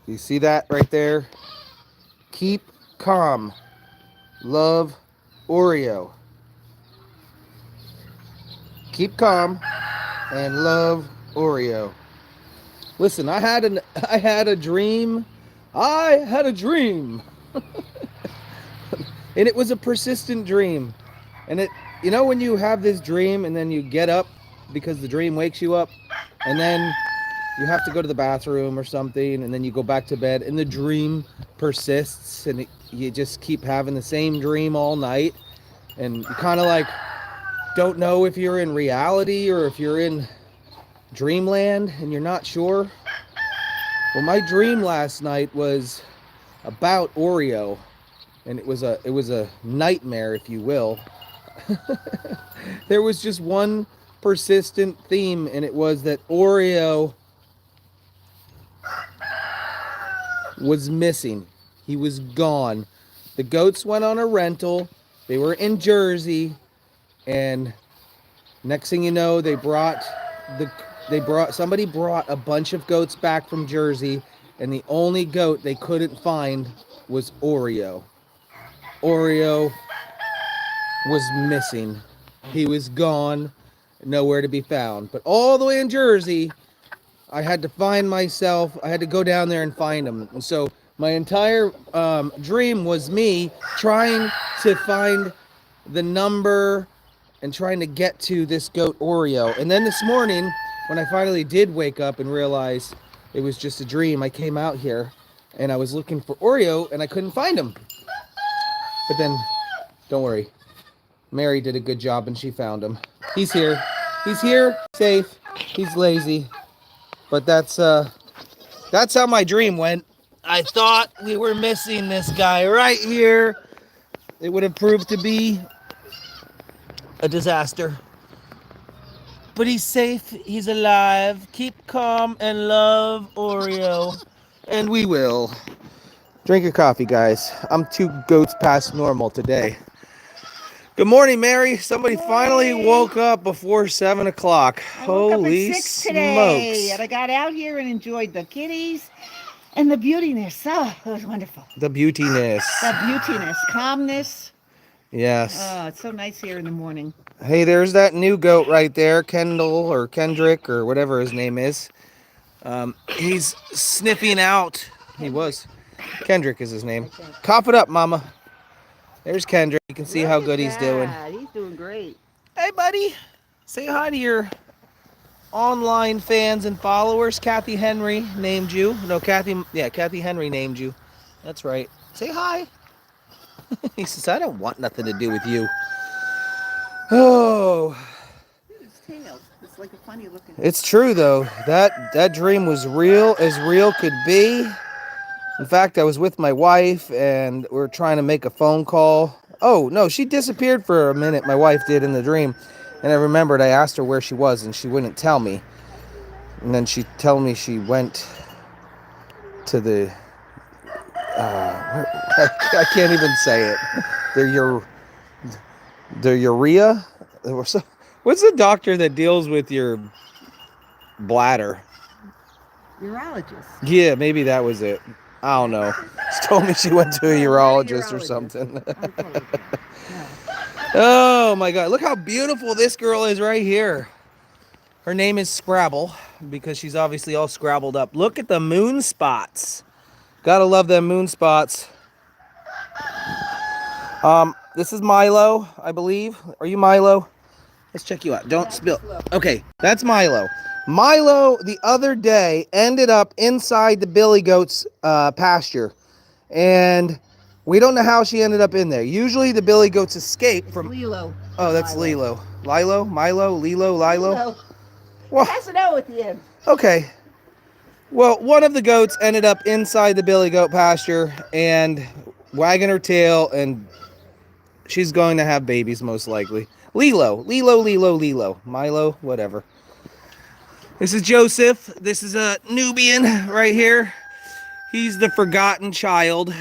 You see that right there? Keep calm. Love, Oreo. Keep calm and love, Oreo. Listen, I had a dream. I had a dream. And it was a persistent dream. And when you have this dream and then you get up because the dream wakes you up, and then you have to go to the bathroom or something, and then you go back to bed, and the dream persists, and you just keep having the same dream all night, and you kind of like don't know if you're in reality or if you're in dreamland, and you're not sure. Well, my dream last night was about Oreo, and it was a nightmare, if you will. There was just one persistent theme, and it was that Oreo was missing. He was gone. The goats went on a rental. They were in Jersey, and next thing you know, somebody brought a bunch of goats back from Jersey, and the only goat they couldn't find was Oreo. Oreo was missing. He was gone, nowhere to be found. But all the way in Jersey, I had to go down there and find him. And so my entire dream was me trying to find the number and trying to get to this goat Oreo. And then this morning, when I finally did wake up and realize it was just a dream, I came out here and I was looking for Oreo and I couldn't find him. But then, don't worry, Mary did a good job and she found him. He's here. He's here, safe. He's lazy. But that's how my dream went. I thought we were missing this guy right here. It would have proved to be a disaster. But he's safe. He's alive. Keep calm and love Oreo. And we will. Drink your coffee, guys. I'm 2 goats past normal today. Good morning, Mary. Somebody finally woke up before 7 o'clock. Holy smokes. Today, and I got out here and enjoyed the kitties and the beautiness. Oh, it was wonderful. The beautiness. Calmness. Yes. Oh, it's so nice here in the morning. Hey, there's that new goat right there, Kendall or Kendrick or whatever his name is. He's sniffing out. He was. Kendrick is his name. Cough it up, Mama. There's Kendrick. You can see how good he's doing. He's doing great. Hey, buddy. Say hi to your online fans and followers. Kathy Henry named you. No, Kathy Henry named you. That's right. Say hi. He says, I don't want nothing to do with you. Oh. His tail. It's like a funny looking. It's true, though. That dream was real as real could be. In fact, I was with my wife, and we were trying to make a phone call. Oh, no, she disappeared for a minute, my wife did, in the dream. And I remembered I asked her where she was, and she wouldn't tell me. And then she told me she went to the... I can't even say it. The urea? What's the doctor that deals with your bladder? Urologist. Yeah, maybe that was it. I don't know. She told me she went to a urologist or something. Oh my God. Look how beautiful this girl is right here. Her name is Scrabble because she's obviously all scrabbled up. Look at the moon spots. Gotta love them moon spots. This is Milo, I believe. Are you Milo? Let's check you out. Don't spill. Okay, that's Milo. Milo, the other day, ended up inside the Billy Goat's pasture. And we don't know how she ended up in there. Usually the Billy Goats escape from... Lilo. Oh, that's Lilo. Lilo? Milo? Lilo? Lilo? Well, it has to know at the end. Okay. Well, one of the goats ended up inside the Billy Goat pasture and wagging her tail, and she's going to have babies most likely. Lilo. Milo, whatever. This is Joseph. This is a Nubian right here. He's the forgotten child.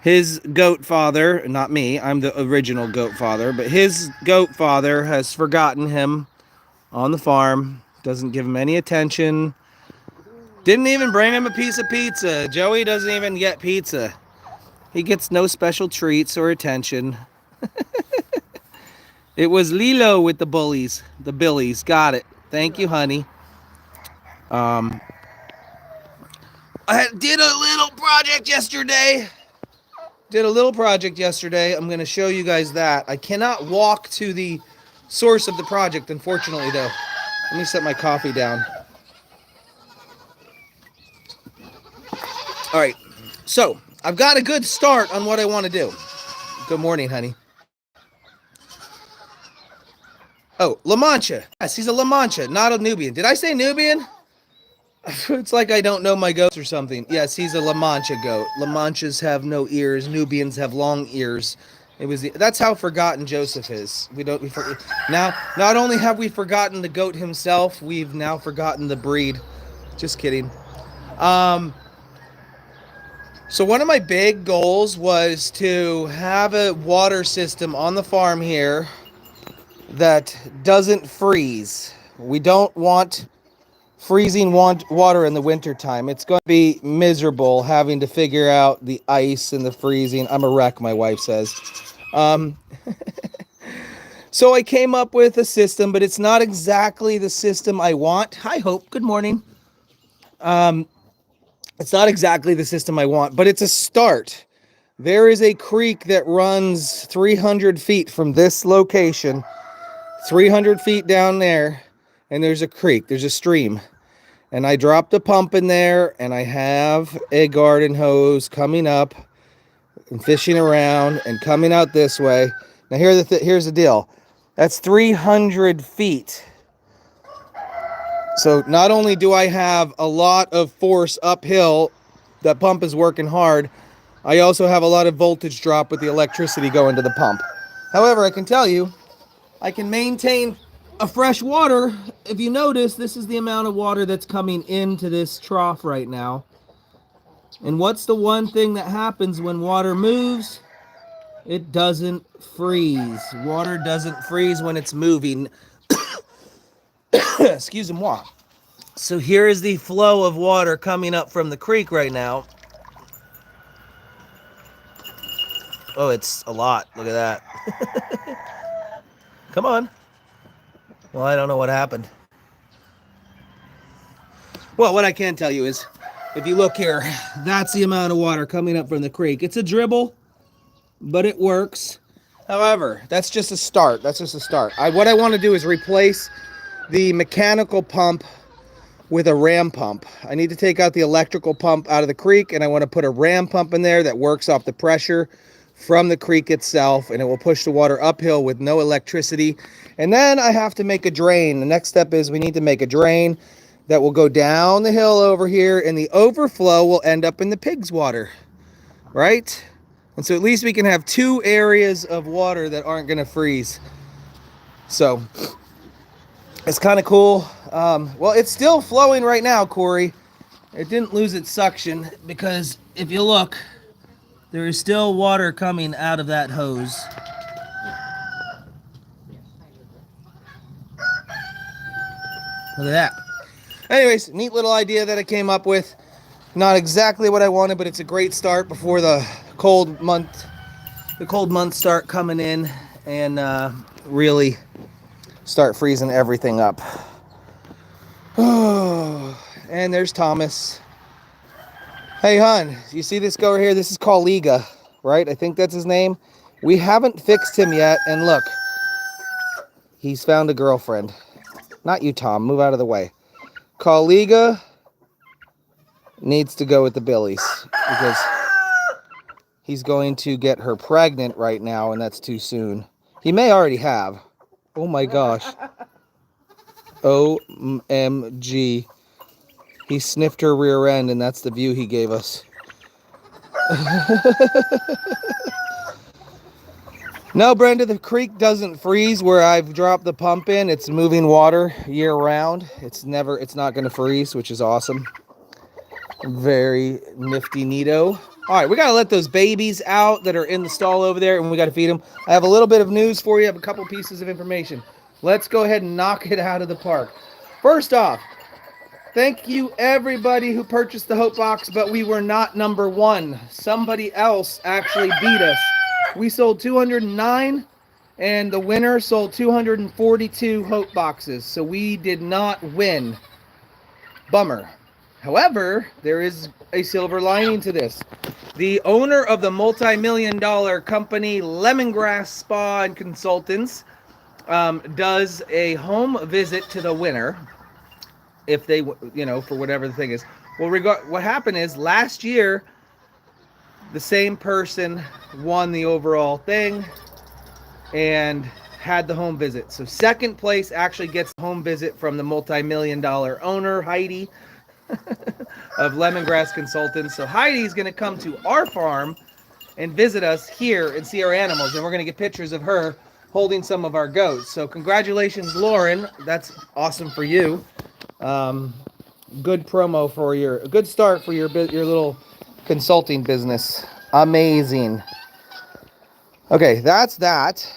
His goat father, not me, I'm the original goat father, but his goat father has forgotten him on the farm, doesn't give him any attention. Didn't even bring him a piece of pizza. Joey doesn't even get pizza. He gets no special treats or attention. It was Lilo with the bullies, the Billies. Got it. Thank you, honey. I did a little project yesterday. I'm going to show you guys that. I cannot walk to the source of the project, unfortunately, though. Let me set my coffee down. All right. So, I've got a good start on what I want to do. Good morning, honey. Oh, La Mancha. Yes, he's a La Mancha, not a Nubian. Did I say Nubian? It's like I don't know my goats or something. Yes, he's a La Mancha goat. La Manchas have no ears. Nubians have long ears. That's how forgotten Joseph is. Now, not only have we forgotten the goat himself, we've now forgotten the breed. Just kidding. So one of my big goals was to have a water system on the farm here that doesn't freeze. We don't want freezing water in the wintertime. It's going to be miserable having to figure out the ice and the freezing. I'm a wreck, my wife says. So I came up with a system, but it's not exactly the system I want. Hi, Hope. Good morning. It's not exactly the system I want, but it's a start. There is a creek that runs 300 feet from this location, 300 feet down there, and there's a creek, there's a stream. And I dropped a pump in there, and I have a garden hose coming up and fishing around and coming out this way. Now here's the deal. That's 300 feet. So not only do I have a lot of force uphill, that pump is working hard, I also have a lot of voltage drop with the electricity going to the pump. However, I can tell you, I can maintain a fresh water. If you notice, this is the amount of water that's coming into this trough right now. And what's the one thing that happens when water moves? It doesn't freeze. Water doesn't freeze when it's moving. Excuse-moi. So here is the flow of water coming up from the creek right now. Oh, it's a lot. Look at that. Come on. Well, I don't know what happened. Well, what I can tell you is, if you look here, that's the amount of water coming up from the creek. It's a dribble, but it works. However, that's just a start. What I want to do is replace the mechanical pump with a ram pump. I need to take out the electrical pump out of the creek, and I want to put a ram pump in there that works off the pressure from the creek itself, and it will push the water uphill with no electricity. And then I have to make a drain. The next step is we need to make a drain that will go down the hill over here, and the overflow will end up in the pig's water, right? And so at least we can have two areas of water that aren't going to freeze. So it's kind of cool. Well, it's still flowing right now, Corey. It didn't lose its suction because if you look, there is still water coming out of that hose. Look at that. Anyways, neat little idea that I came up with. Not exactly what I wanted, but it's a great start before the cold months start coming in and really start freezing everything up. Oh, and there's Thomas. Hey, hon, you see this guy over here? This is called Liga, right? I think that's his name. We haven't fixed him yet, and look, he's found a girlfriend. Not you, Tom. Move out of the way. Liga needs to go with the Billies because he's going to get her pregnant right now, and that's too soon. He may already have. Oh my gosh. OMG. He sniffed her rear end, and that's the view he gave us. No, Brenda, the creek doesn't freeze where I've dropped the pump in. It's moving water year round. It's not going to freeze, which is awesome. Very nifty neato. All right, we got to let those babies out that are in the stall over there, and we got to feed them. I have a little bit of news for you. I have a couple pieces of information. Let's go ahead and knock it out of the park. First off, Thank you, everybody who purchased the Hope Box, but we were not number one. Somebody else actually beat us. We sold 209, and the winner sold 242 Hope Boxes, so we did not win. Bummer. However, there is a silver lining to this. The owner of the multi-million-dollar company Lemongrass Spa and Consultants does a home visit to the winner, if they, for whatever the thing is. Well, what happened is last year, the same person won the overall thing and had the home visit. So second place actually gets the home visit from the multi-million-dollar owner, Heidi, of Lemongrass Consultants. So Heidi's going to come to our farm and visit us here and see our animals. And we're going to get pictures of her holding some of our goats. So congratulations, Lauren. That's awesome for you. Good promo for a good start for your little consulting business. Amazing. Okay, that's that.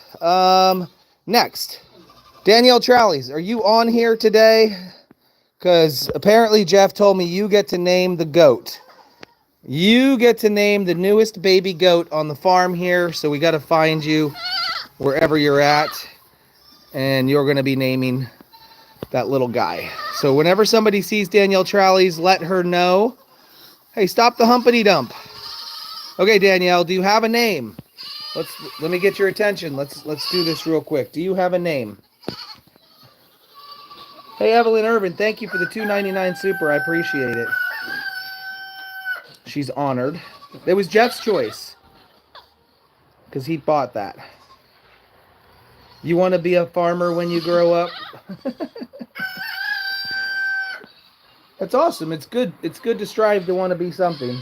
Next, Danielle Trallies, are you on here today? Because apparently Jeff told me you get to name the goat. You get to name the newest baby goat on the farm here. So we got to find you wherever you're at. And you're going to be naming that little guy. So whenever somebody sees Danielle Trallies, let her know. Hey, stop the humpity dump. Okay, Danielle, do you have a name? Let me get your attention. Let's do this real quick. Do you have a name? Hey, Evelyn Irvin, thank you for the $2.99 super. I appreciate it. She's honored. It was Jeff's choice because he bought that. You want to be a farmer when you grow up? That's awesome. It's good. It's good to strive to want to be something.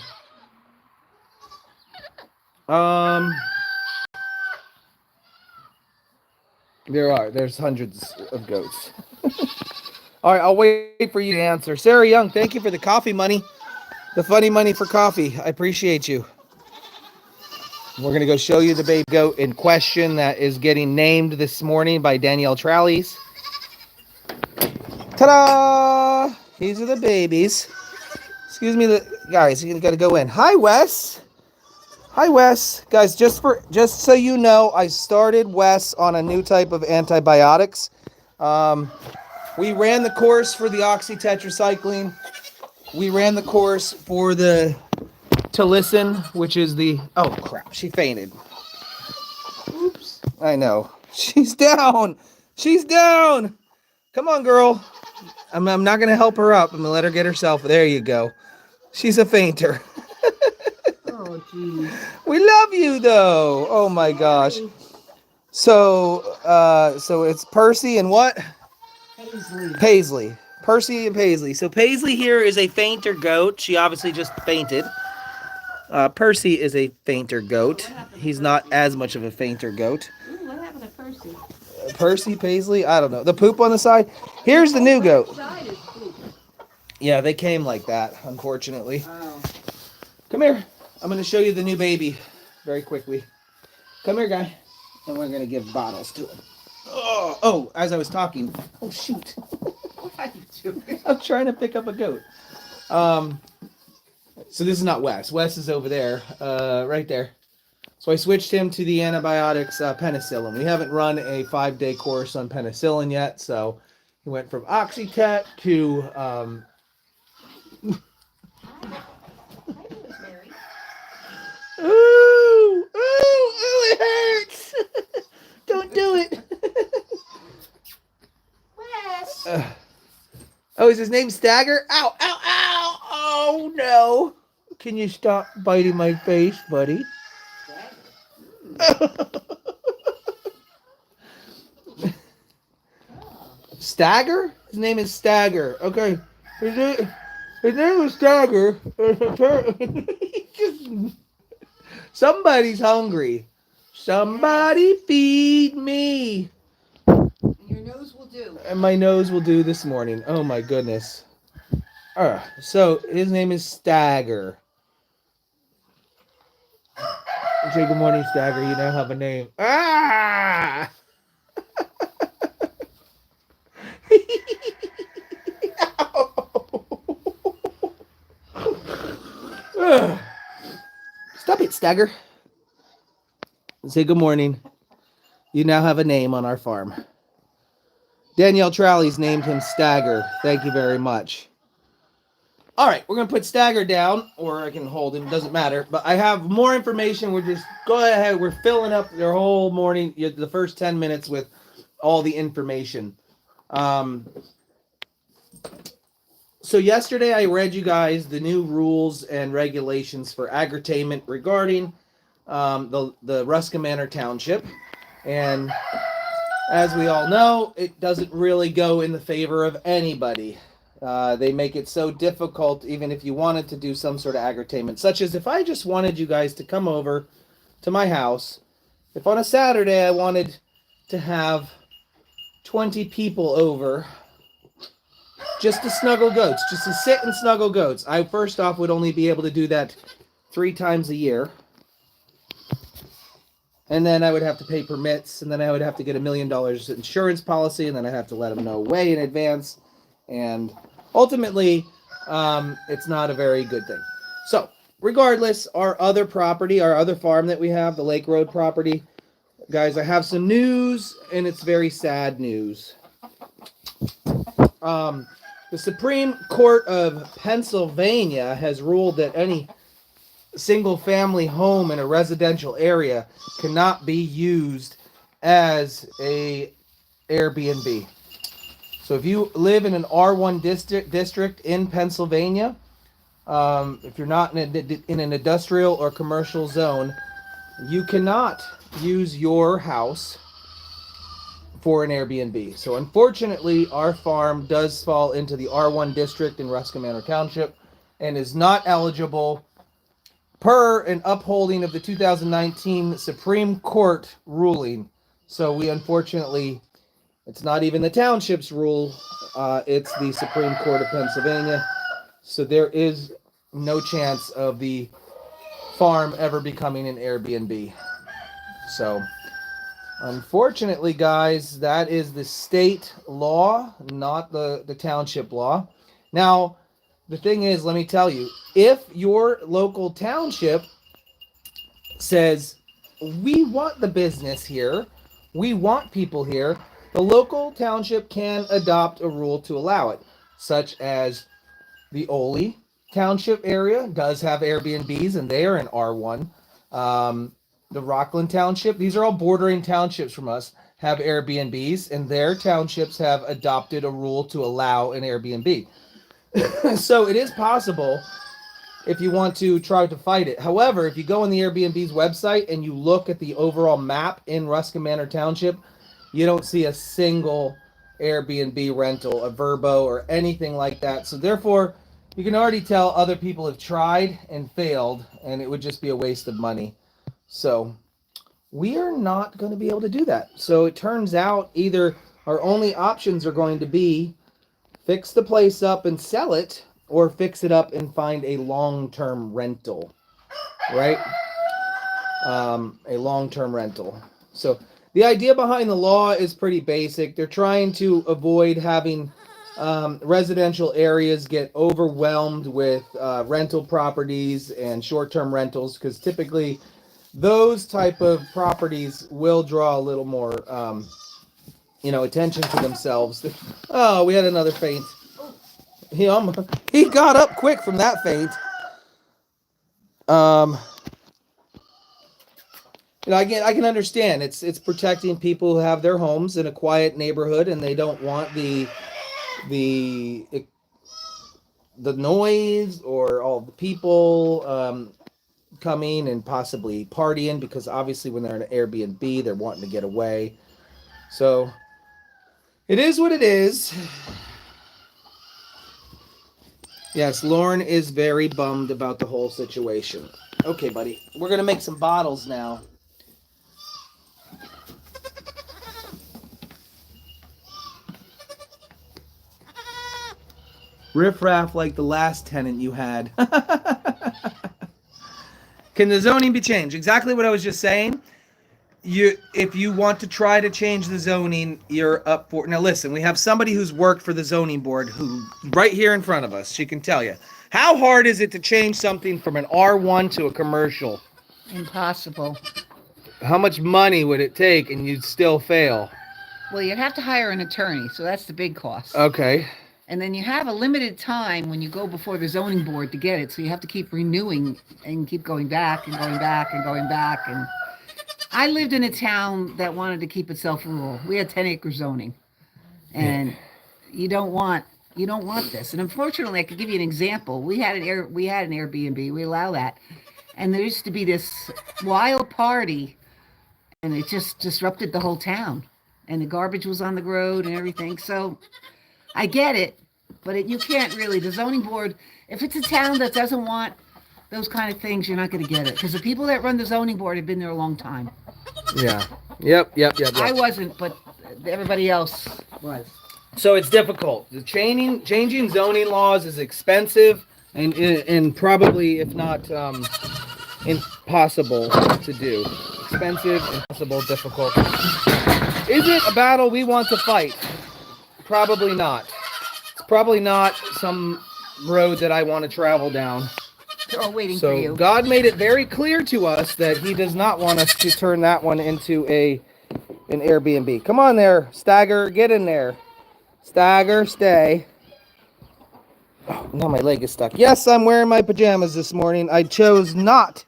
There's hundreds of goats. All right, I'll wait for you to answer. Sarah Young, thank you for the coffee money. The funny money for coffee. I appreciate you. We're going to go show you the baby goat in question that is getting named this morning by Danielle Trallies. Ta-da! These are the babies. Excuse me, guys, you got to go in. Hi, Wes. Hi, Wes. Guys, just so you know, I started Wes on a new type of antibiotics. We ran the course for the oxytetracycline. We ran the course for the Talicin, which is the... Oh, crap. She fainted. Oops. I know. She's down. She's down. Come on, girl. I'm not going to help her up. I'm going to let her get herself... There you go. She's a fainter. Oh, geez. We love you, though. Oh, my gosh. So it's Percy and what? Paisley. Percy and Paisley. So Paisley here is a fainter goat. She obviously just fainted. Percy is a fainter goat. He's not as much of a fainter goat. Ooh, what happened to Percy? Percy, Paisley, I don't know. The poop on the side. Here's the new goat. Yeah, they came like that, unfortunately. Oh. Come here. I'm going to show you the new baby very quickly. Come here, guy. And we're going to give bottles to him. Oh, as I was talking. Oh, shoot. What are you doing? I'm trying to pick up a goat. So this is not Wes. Wes is over there, right there. So I switched him to the antibiotics, penicillin. We haven't run a 5-day course on penicillin yet, so he went from Oxytet to... Ooh, it hurts. Don't do it. Wes. Oh, is his name Stagger? Ow, ow, ow. Oh, no. Can you stop biting my face, buddy? Stagger? His name is Stagger. Okay. His name is Stagger. Somebody's hungry. Somebody feed me. Your nose will do. And my nose will do this morning. Oh my goodness. So his name is Stagger. Say good morning, Stagger. You now have a name. Ah! Stagger, say good morning. You now have a name on our farm. Danielle Trowley's named him Stagger. Thank you very much. All right, we're going to put Stagger down, or I can hold him. Doesn't matter. But I have more information. We're just go ahead. We're filling up their whole morning, the first 10 minutes with all the information. So yesterday I read you guys the new rules and regulations for agri-tainment regarding the Ruskin Manor Township. And as we all know, it doesn't really go in the favor of anybody. They make it so difficult, even if you wanted to do some sort of agri-tainment, such as if I just wanted you guys to come over to my house. If on a Saturday I wanted to have 20 people over just to snuggle goats, just to sit and snuggle goats, I first off would only be able to do that 3 times a year. And then I would have to pay permits, and then I would have to get $1 million insurance policy, and then I'd have to let them know way in advance. And ultimately, it's not a very good thing. So, regardless, our other property, our other farm that we have, the Lake Road property, guys, I have some news, and it's very sad news. The Supreme Court of Pennsylvania has ruled that any single-family home in a residential area cannot be used as a Airbnb. So if you live in an R1 district in Pennsylvania, if you're not in an industrial or commercial zone, you cannot use your house for an Airbnb. So unfortunately, our farm does fall into the R1 district in Ruskin Manor Township and is not eligible per an upholding of the 2019 Supreme Court ruling. So we unfortunately, it's not even the township's rule, it's the Supreme Court of Pennsylvania. So there is no chance of the farm ever becoming an Airbnb. So unfortunately, guys, that is the state law, not the township law. Now, the thing is, let me tell you, if your local township says, we want the business here, we want people here, the local township can adopt a rule to allow it, such as the Ole Township area does have Airbnbs, and they are in R1. The Rockland Township, these are all bordering townships from us, have Airbnbs, and their townships have adopted a rule to allow an Airbnb. So it is possible if you want to try to fight it. However, if you go on the Airbnb's website and you look at the overall map in Ruskin Manor Township, you don't see a single Airbnb rental, a Verbo, or anything like that. So therefore, you can already tell other people have tried and failed, and it would just be a waste of money. So we are not going to be able to do that. So it turns out either our only options are going to be fix the place up and sell it, or fix it up and find a long-term rental, right? A long-term rental. So the idea behind the law is pretty basic. They're trying to avoid having residential areas get overwhelmed with rental properties and short-term rentals, because typically those type of properties will draw a little more attention to themselves. Oh, we had another faint. He got up quick from that faint. I can understand. It's protecting people who have their homes in a quiet neighborhood, and they don't want the noise or all the people coming and possibly partying, because obviously when they're in an Airbnb, they're wanting to get away. So it is what it is. Yes, Lauren is very bummed about the whole situation. Okay, buddy. We're going to make some bottles now. Riff-raff like the last tenant you had. Can the zoning be changed? Exactly what I was just saying. If you want to try to change the zoning, you're up for. Now listen, we have somebody who's worked for the zoning board who right here in front of us. She can tell you. How hard is it to change something from an R1 to a commercial? Impossible. How much money would it take and you'd still fail? Well, you'd have to hire an attorney, so that's the big cost. Okay. And then you have a limited time when you go before the zoning board to get it, so you have to keep renewing and keep going back and going back and going back. And I lived in a town that wanted to keep itself rural. We had 10-acre zoning, and you don't want this. And unfortunately, I could give you an example. We had an Airbnb. We allow that, and there used to be this wild party, and it just disrupted the whole town. And the garbage was on the road and everything. So I get it, but you can't really. The zoning board, if it's a town that doesn't want those kind of things, you're not going to get it. Because the people that run the zoning board have been there a long time. Yeah. Yep. I wasn't, but everybody else was. So it's difficult. The changing zoning laws is expensive and probably, if not impossible to do. Expensive, impossible, difficult. Is it a battle we want to fight? Probably not. It's probably not some road that I want to travel down. They're all waiting So for you. God made it very clear to us that He does not want us to turn that one into an Airbnb. Come on there, Stagger, get in there. Stagger, stay. Oh, now my leg is stuck. Yes, I'm wearing my pajamas this morning. I chose not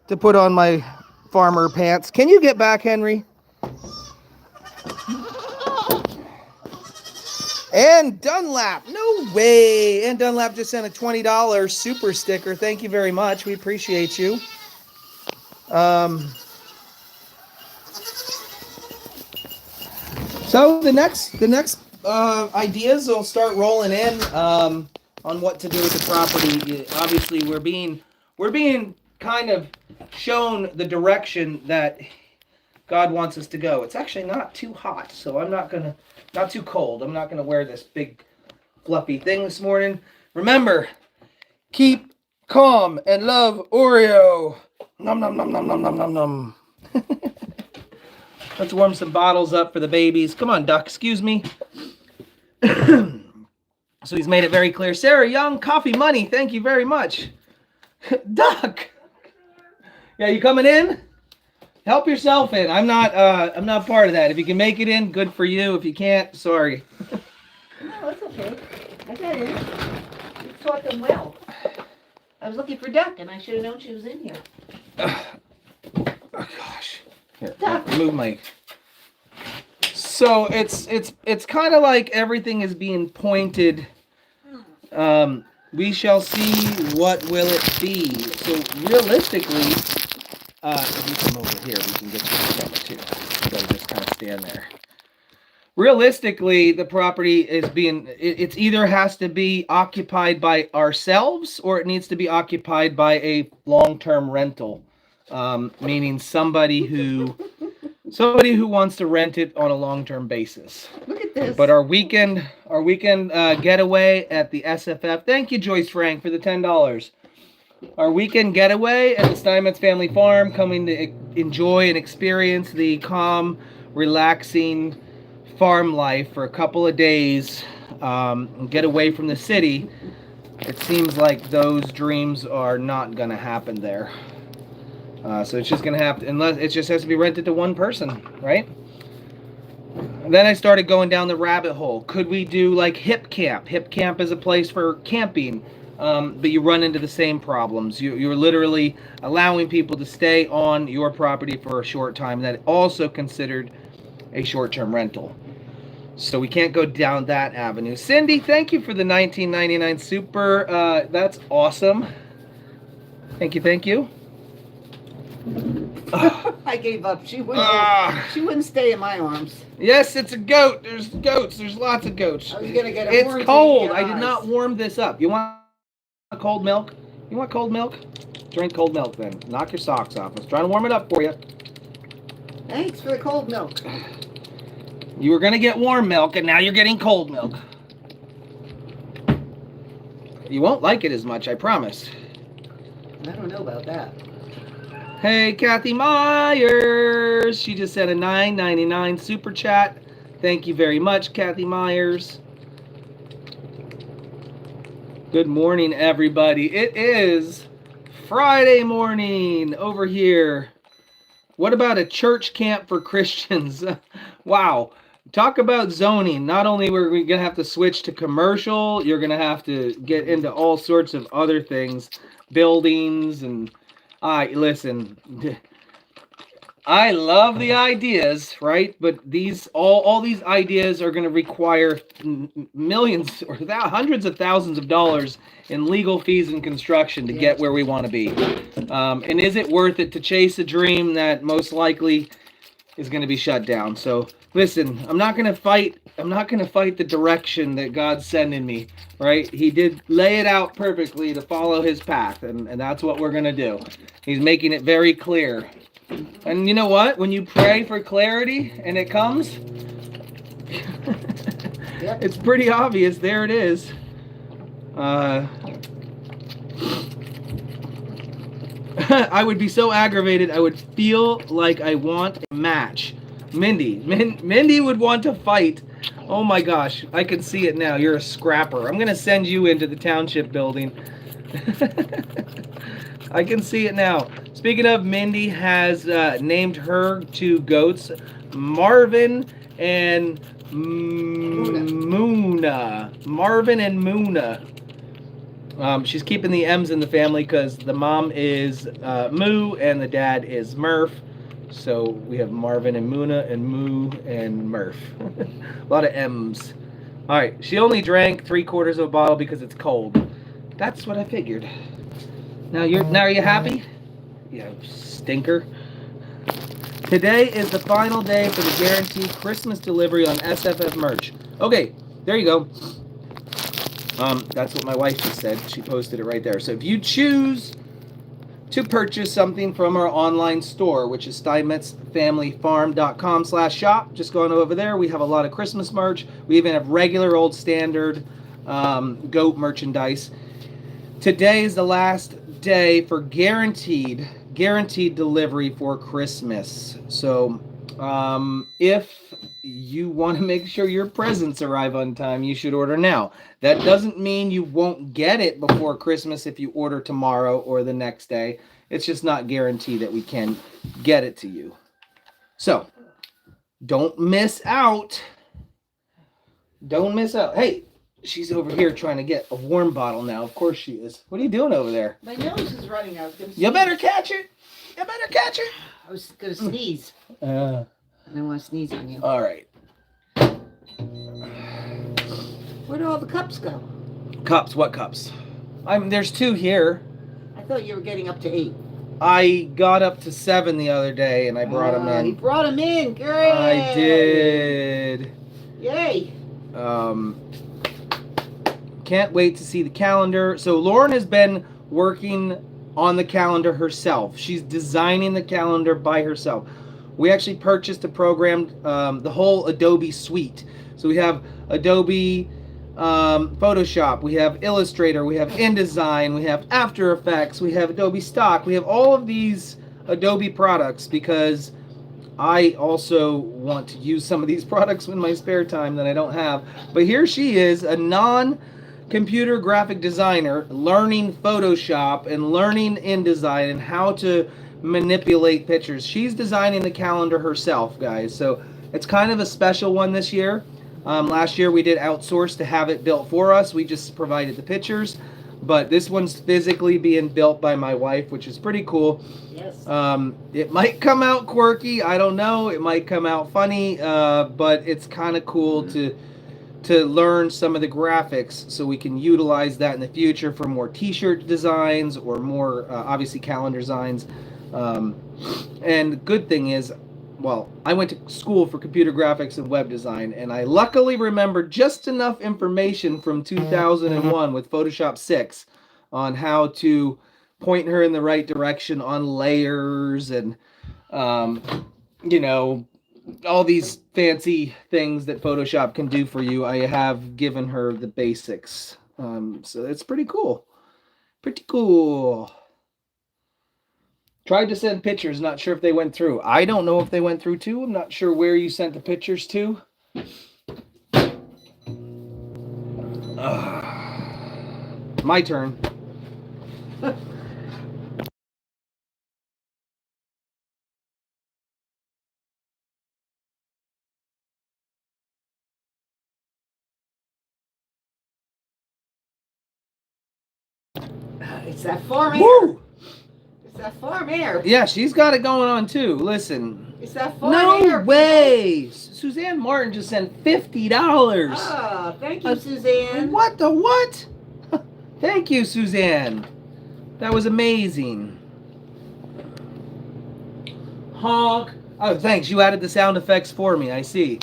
to put on my farmer pants. Can you get back, Henry? And Dunlap. No way. And Dunlap just sent a $20 super sticker. Thank you very much. We appreciate you. So the next ideas will start rolling in on what to do with the property. Obviously, we're being kind of shown the direction that God wants us to go. It's actually not too hot, so not too cold. I'm not gonna wear this big fluffy thing this morning. Remember, keep calm and love Oreo. Nom nom nom nom nom nom nom nom. Let's warm some bottles up for the babies. Come on, Duck. Excuse me. So he's made it very clear. Sarah Young, coffee money. Thank you very much. Duck. Yeah, you coming in? Help yourself in. I'm not part of that. If you can make it in, good for you. If you can't, sorry. No, it's okay. I got it. You taught them well. I was looking for Duck, and I should have known she was in here. Oh gosh. Here, Duck. move my. So it's kind of like everything is being pointed. We shall see what will it be. So realistically, if you come over here, we can get you the camera too. So just kind of stand there. Realistically, the property is it's either has to be occupied by ourselves or it needs to be occupied by a long-term rental, meaning somebody who wants to rent it on a long-term basis. Look at this. But our weekend getaway at the SFF. Thank you, Joyce Frank, for the $10. Our weekend getaway at the Steinmetzfamilyfarm, coming to enjoy and experience the calm, relaxing farm life for a couple of days, and get away from the city. It seems like those dreams are not going to happen there. So it's just going to have to, unless it just has to be rented to one person, right? And then I started going down the rabbit hole. Could we do like Hip Camp? Hip Camp is a place for camping, but you run into the same problems. You're literally allowing people to stay on your property for a short time. That also considered a short-term rental. So we can't go down that avenue. Cindy, thank you for the $19.99 super. That's awesome. Thank you. I gave up. She wouldn't stay in my arms. Yes, it's a goat. There's goats. There's lots of goats. I was gonna get a It's cold. I did not warm this up. You want cold milk? You want cold milk? Drink cold milk then. Knock your socks off. I was trying to warm it up for you. Thanks for the cold milk. You were going to get warm milk, and now you're getting cold milk. You won't like it as much, I promise. I don't know about that. Hey, Kathy Myers. She just sent a $9.99 super chat. Thank you very much, Kathy Myers. Good morning, everybody. It is Friday morning over here. What about a church camp for Christians? Wow. Talk about zoning. Not only are we going to have to switch to commercial, you're going to have to get into all sorts of other things, buildings, and listen. I love the ideas, right? But these all these ideas are going to require millions or hundreds of thousands of dollars in legal fees and construction to get where we want to be. And is it worth it to chase a dream that most likely is going to be shut down? So listen, I'm not going to fight the direction that God's sending me, right? He did lay it out perfectly to follow his path, and that's what we're going to do. He's making it very clear. And you know what? When you pray for clarity and it comes, it's pretty obvious. There it is. I would be so aggravated. I would feel like I want a match. Mindy would want to fight. Oh my gosh, I can see it now. You're a scrapper. I'm gonna send you into the township building. I can see it now. Speaking of, Mindy has named her two goats, Marvin and Moona. Marvin and Moona. She's keeping the M's in the family because the mom is Moo and the dad is Murph. So we have Marvin and Moona and Moo and Murph. A lot of M's. All right, she only drank 3/4 of a bottle because it's cold. That's what I figured. Now are you happy? Yeah, stinker. Today is the final day for the guaranteed Christmas delivery on SFF merch. Okay, there you go. That's what my wife just said. She posted it right there. So if you choose to purchase something from our online store, which is Steinmetzfamilyfarm.com/shop, just going over there. We have a lot of Christmas merch. We even have regular old standard goat merchandise. Today is the last day for guaranteed delivery for Christmas. So if you want to make sure your presents arrive on time, you should order now. That doesn't mean you won't get it before Christmas if you order tomorrow or the next day. It's just not guaranteed that we can get it to you. So don't miss out. Don't miss out. Hey, she's over here trying to get a warm bottle now. Of course she is. What are you doing over there? My nose is running. I was going to You better catch it. You better catch it. I was going to sneeze. I don't want to sneeze on you. All right. Where do all the cups go? Cups? What cups? There's 2 here. I thought you were getting up to 8. I got up to 7 the other day, and I brought them in. You brought them in. Great. I did. Yay. Can't wait to see the calendar. So Lauren has been working on the calendar herself. She's designing the calendar by herself. We actually purchased a program, the whole Adobe suite. So we have Adobe Photoshop, we have Illustrator, we have InDesign, we have After Effects, we have Adobe Stock. We have all of these Adobe products because I also want to use some of these products in my spare time that I don't have. But here she is, a non-computer graphic designer, learning Photoshop and learning InDesign and how to manipulate pictures. She's designing the calendar herself, guys. So it's kind of a special one this year. Last year we did outsource to have it built for us. We just provided the pictures. But this one's physically being built by my wife, which is pretty cool. Yes. It might come out quirky. I don't know. It might come out funny. But it's kind of cool to learn some of the graphics so we can utilize that in the future for more t-shirt designs or more, obviously, calendar designs. And the good thing is, well, I went to school for computer graphics and web design, and I luckily remember just enough information from 2001 with Photoshop 6 on how to point her in the right direction on layers and, you know, all these fancy things that Photoshop can do for you. I have given her the basics. So it's pretty cool. Pretty cool. Tried to send pictures, not sure if they went through. I don't know if they went through too. I'm not sure where you sent the pictures to. My turn. It's that farm air. Woo! It's that farm air. Yeah, she's got it going on too. Listen. It's that farm air. No way! Suzanne Martin just sent $50. Oh, thank you, Suzanne. What the what? Thank you, Suzanne. That was amazing. Honk. Oh, thanks. You added the sound effects for me. I see.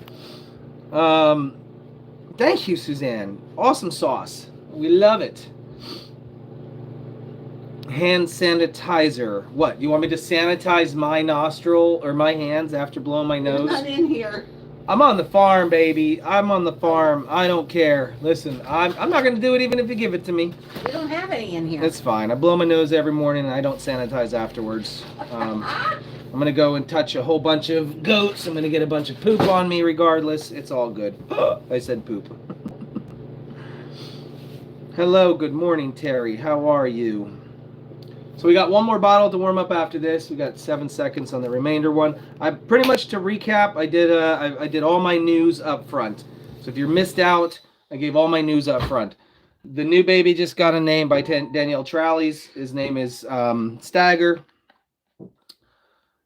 Thank you, Suzanne. Awesome sauce. We love it. Hand sanitizer. What? You want me to sanitize my nostril or my hands after blowing my nose? I'm not in here. I'm on the farm, baby. I'm on the farm. I don't care. Listen, I'm not going to do it even if you give it to me. We don't have any in here. It's fine. I blow my nose every morning and I don't sanitize afterwards. I'm going to go and touch a whole bunch of goats. I'm going to get a bunch of poop on me regardless. It's all good. I said poop. Hello, good morning, Terry. How are you? So we got one more bottle to warm up after this. We got 7 seconds on the remainder one. I pretty much, to recap, I did all my news up front. So if you're missed out, I gave all my news up front. The new baby just got a name by Danielle Trallies. His name is Stagger.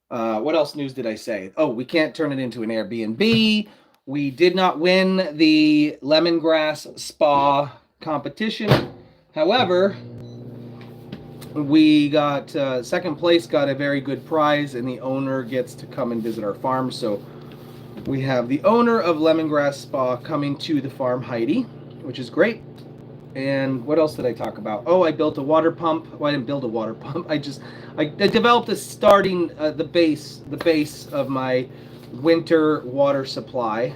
What else news did I say? Oh, we can't turn it into an Airbnb. We did not win the lemongrass spa competition. However, we got second place, got a very good prize, and the owner gets to come and visit our farm. So we have the owner of Lemongrass Spa coming to the farm, Heidi, which is great. And what else did I talk about? Oh, I built a water pump. Well, I didn't build a water pump. I developed a starting the base of my winter water supply,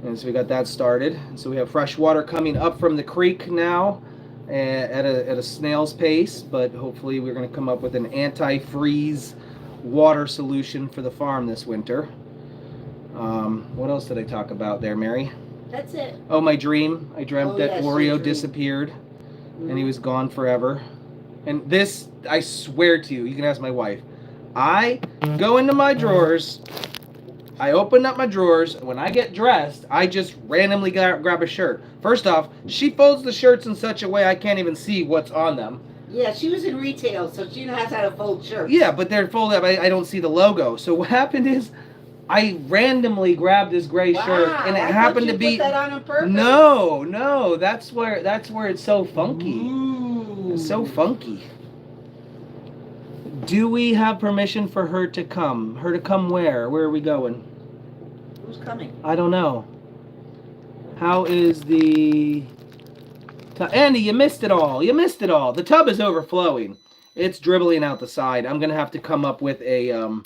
and so we got that started. And so we have fresh water coming up from the creek now. At a snail's pace, but hopefully we're going to come up with an anti-freeze water solution for the farm this winter. What else did I talk about there, Mary? That's it. Oh, my dream. I dreamt that yes, Oreo disappeared, and he was gone forever. And this, I swear to you, you can ask my wife. I go into my drawers, I open up my drawers, and when I get dressed, I just randomly grab a shirt. First off, she folds the shirts in such a way I can't even see what's on them. Yeah, she was in retail, so she knows how to fold shirts. Yeah, but they're folded up. I don't see the logo. So what happened is, I randomly grabbed this gray shirt, and it happened to be. Put that on purpose. No, that's where it's so funky. Ooh. It's so funky. Do we have permission for her to come? Her to come where? Where are we going? Who's coming? I don't know. How is the... Andy, you missed it all. You missed it all. The tub is overflowing. It's dribbling out the side. I'm going to have to come up with a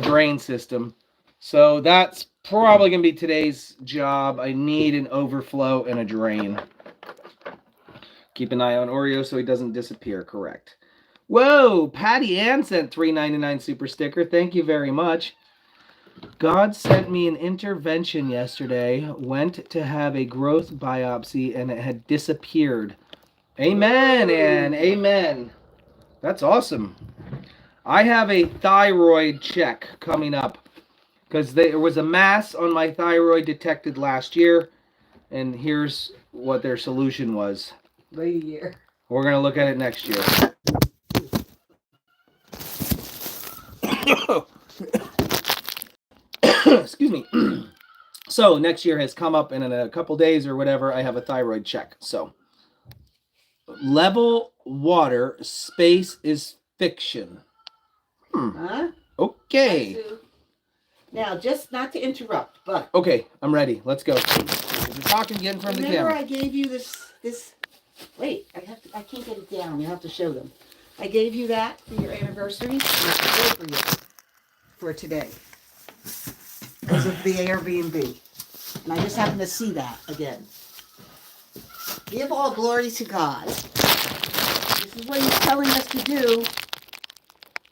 drain system. So that's probably going to be today's job. I need an overflow and a drain. Keep an eye on Oreo so he doesn't disappear, correct. Whoa, Patty Ann sent $3.99 super sticker. Thank you very much. God sent me an intervention yesterday. Went to have a growth biopsy and it had disappeared. Amen, Ann. Amen. That's awesome. I have a thyroid check coming up because there was a mass on my thyroid detected last year, and here's what their solution was. Wait a year. We're going to look at it next year. Excuse me. So next year has come up, and in a couple days or whatever, I have a thyroid check. So level water, space is fiction. Huh? Okay. Now, just not to interrupt, but Okay, I'm ready. Let's go. You're talking again from the remember camera. I gave you this. Wait, I can't get it down. You have to show them. I gave you that for your anniversary. It's for you for today because of the Airbnb, and I just happened to see that again. Give all glory to God. This is what He's telling us to do.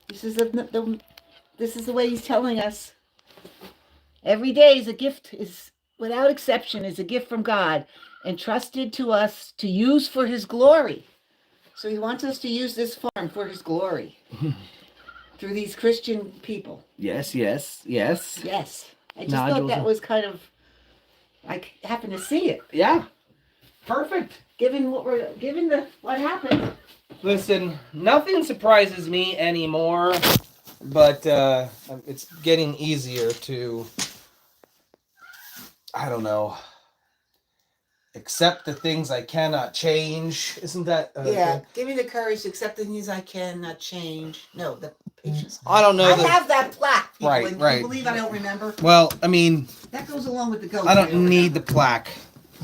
This is the way He's telling us. Every day is a gift, is without exception, is a gift from God, entrusted to us to use for His glory. So He wants us to use this farm for His glory through these Christian people. Yes. Yes. I just thought that was kind of. I happened to see it. Yeah. Perfect. Given what happened. Listen, nothing surprises me anymore, but it's getting easier to, I don't know, accept the things I cannot change. Isn't that? Yeah, give me the courage to accept the things I cannot change. No, the patience. I don't know. I have that plaque, people, Right, and right. you believe I don't remember? Well, I mean, that goes along with the goat. I don't need the plaque.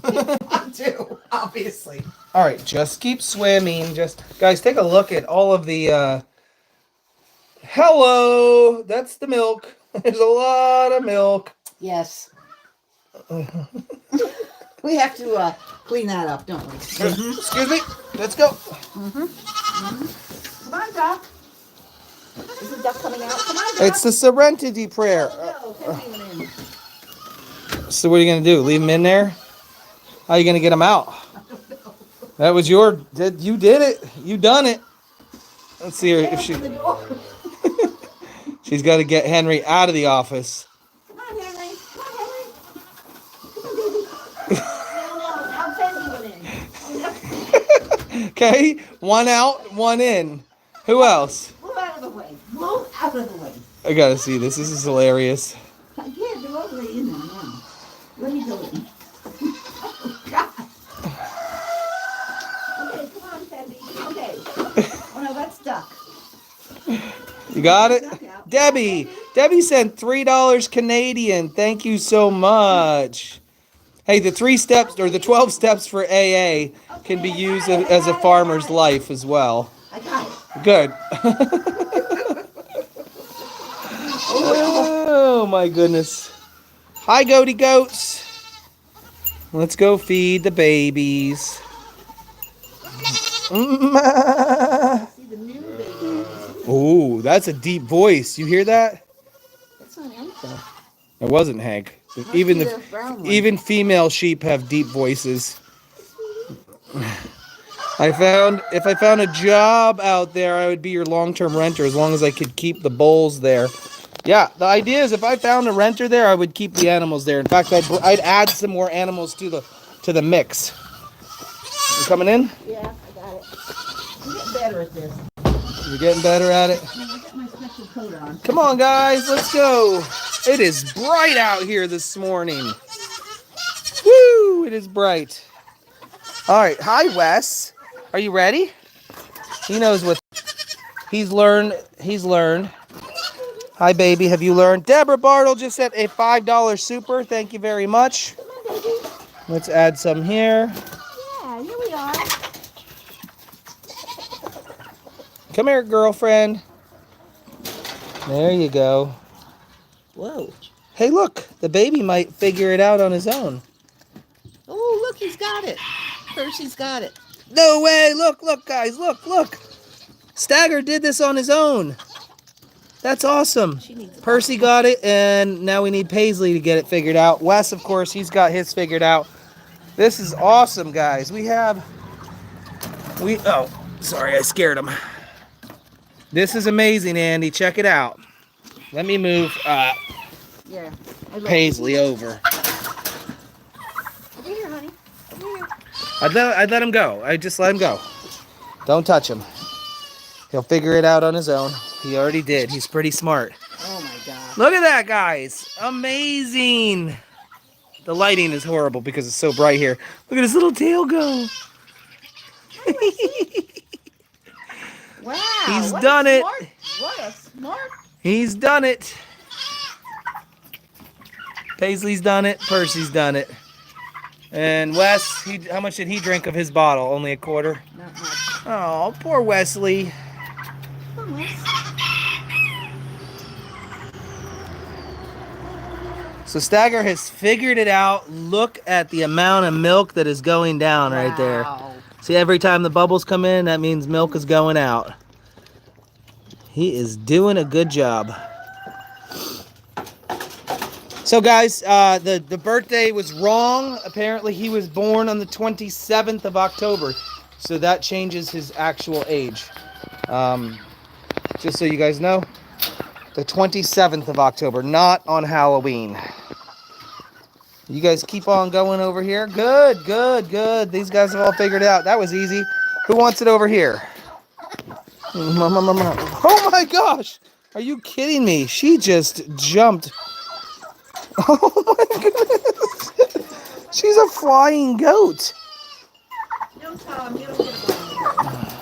I do, obviously. All right, just keep swimming. Just guys, take a look at all of the. Hello, that's the milk. There's a lot of milk. Yes. We have to clean that up, don't we? Excuse me. Let's go. Come on, Doc. Is the duck coming out? Come on, Doc. It's the Serenity Prayer. No, So what are you gonna do? Leave him in there? How are you gonna get him out? That was your. You did it. You done it. Let's see her if she. She's got to get Henry out of the office. Come on, Henry. Come on, Henry. No, how Fendi went in. Okay, one out, one in. Who else? Move out of the way. Move out of the way. I gotta see this. This is hilarious. I can't. They're all the way in there now. What are you doing? Oh, God. Okay, come on, Fendi. Okay. Oh, no, that's duck. You got it? Debbie. Debbie sent $3 Canadian. Thank you so much. Hey, the 3 steps or the 12 steps for AA can be used as a farmer's life as well. I got it. Good. Oh my goodness. Hi, goaty goats. Let's go feed the babies. Oh, that's a deep voice. You hear that? That's not Hank, though. It wasn't Hank. Even female sheep have deep voices. If I found a job out there, I would be your long-term renter as long as I could keep the bulls there. Yeah, the idea is if I found a renter there, I would keep the animals there. In fact, I'd add some more animals to the mix. You coming in? Yeah, I got it. I'm getting better at this. You're getting better at it? I got my special coat on. Come on, guys, let's go. It is bright out here this morning. Woo, it is bright. All right, hi, Wes. Are you ready? He knows what he's learned. Hi, baby. Have you learned? Deborah Bartle just sent a $5 super. Thank you very much. Let's add some here. Yeah, here we are. Come here, girlfriend. There you go. Whoa. Hey, look. The baby might figure it out on his own. Oh, look, he's got it. Percy's got it. No way. Look, guys. Look. Stagger did this on his own. That's awesome. Percy got it, and now we need Paisley to get it figured out. Wes, of course, he's got his figured out. This is awesome, guys. Oh, sorry, I scared him. This is amazing, Andy. Check it out. Let me move Paisley over. Over here, honey. Over here. I'd let him go. I just let him go. Don't touch him. He'll figure it out on his own. He already did. He's pretty smart. Oh my God. Look at that, guys. Amazing. The lighting is horrible because it's so bright here. Look at his little tail go. Wow. He's done it. What a smart. He's done it. Paisley's done it. Percy's done it. And Wes, how much did he drink of his bottle? Only a quarter? Not much. Oh, poor Wesley. Come on, Wes. So Stagger has figured it out. Look at the amount of milk that is going down right there. See, every time the bubbles come in, that means milk is going out. He is doing a good job. So guys, the birthday was wrong. Apparently he was born on the 27th of October. So that changes his actual age. Just so you guys know, the 27th of October, not on Halloween. You guys keep on going over here. Good. These guys have all figured it out. That was easy. Who wants it over here? Oh my gosh! Are you kidding me? She just jumped. Oh my goodness! She's a flying goat. No, Tom, you don't get a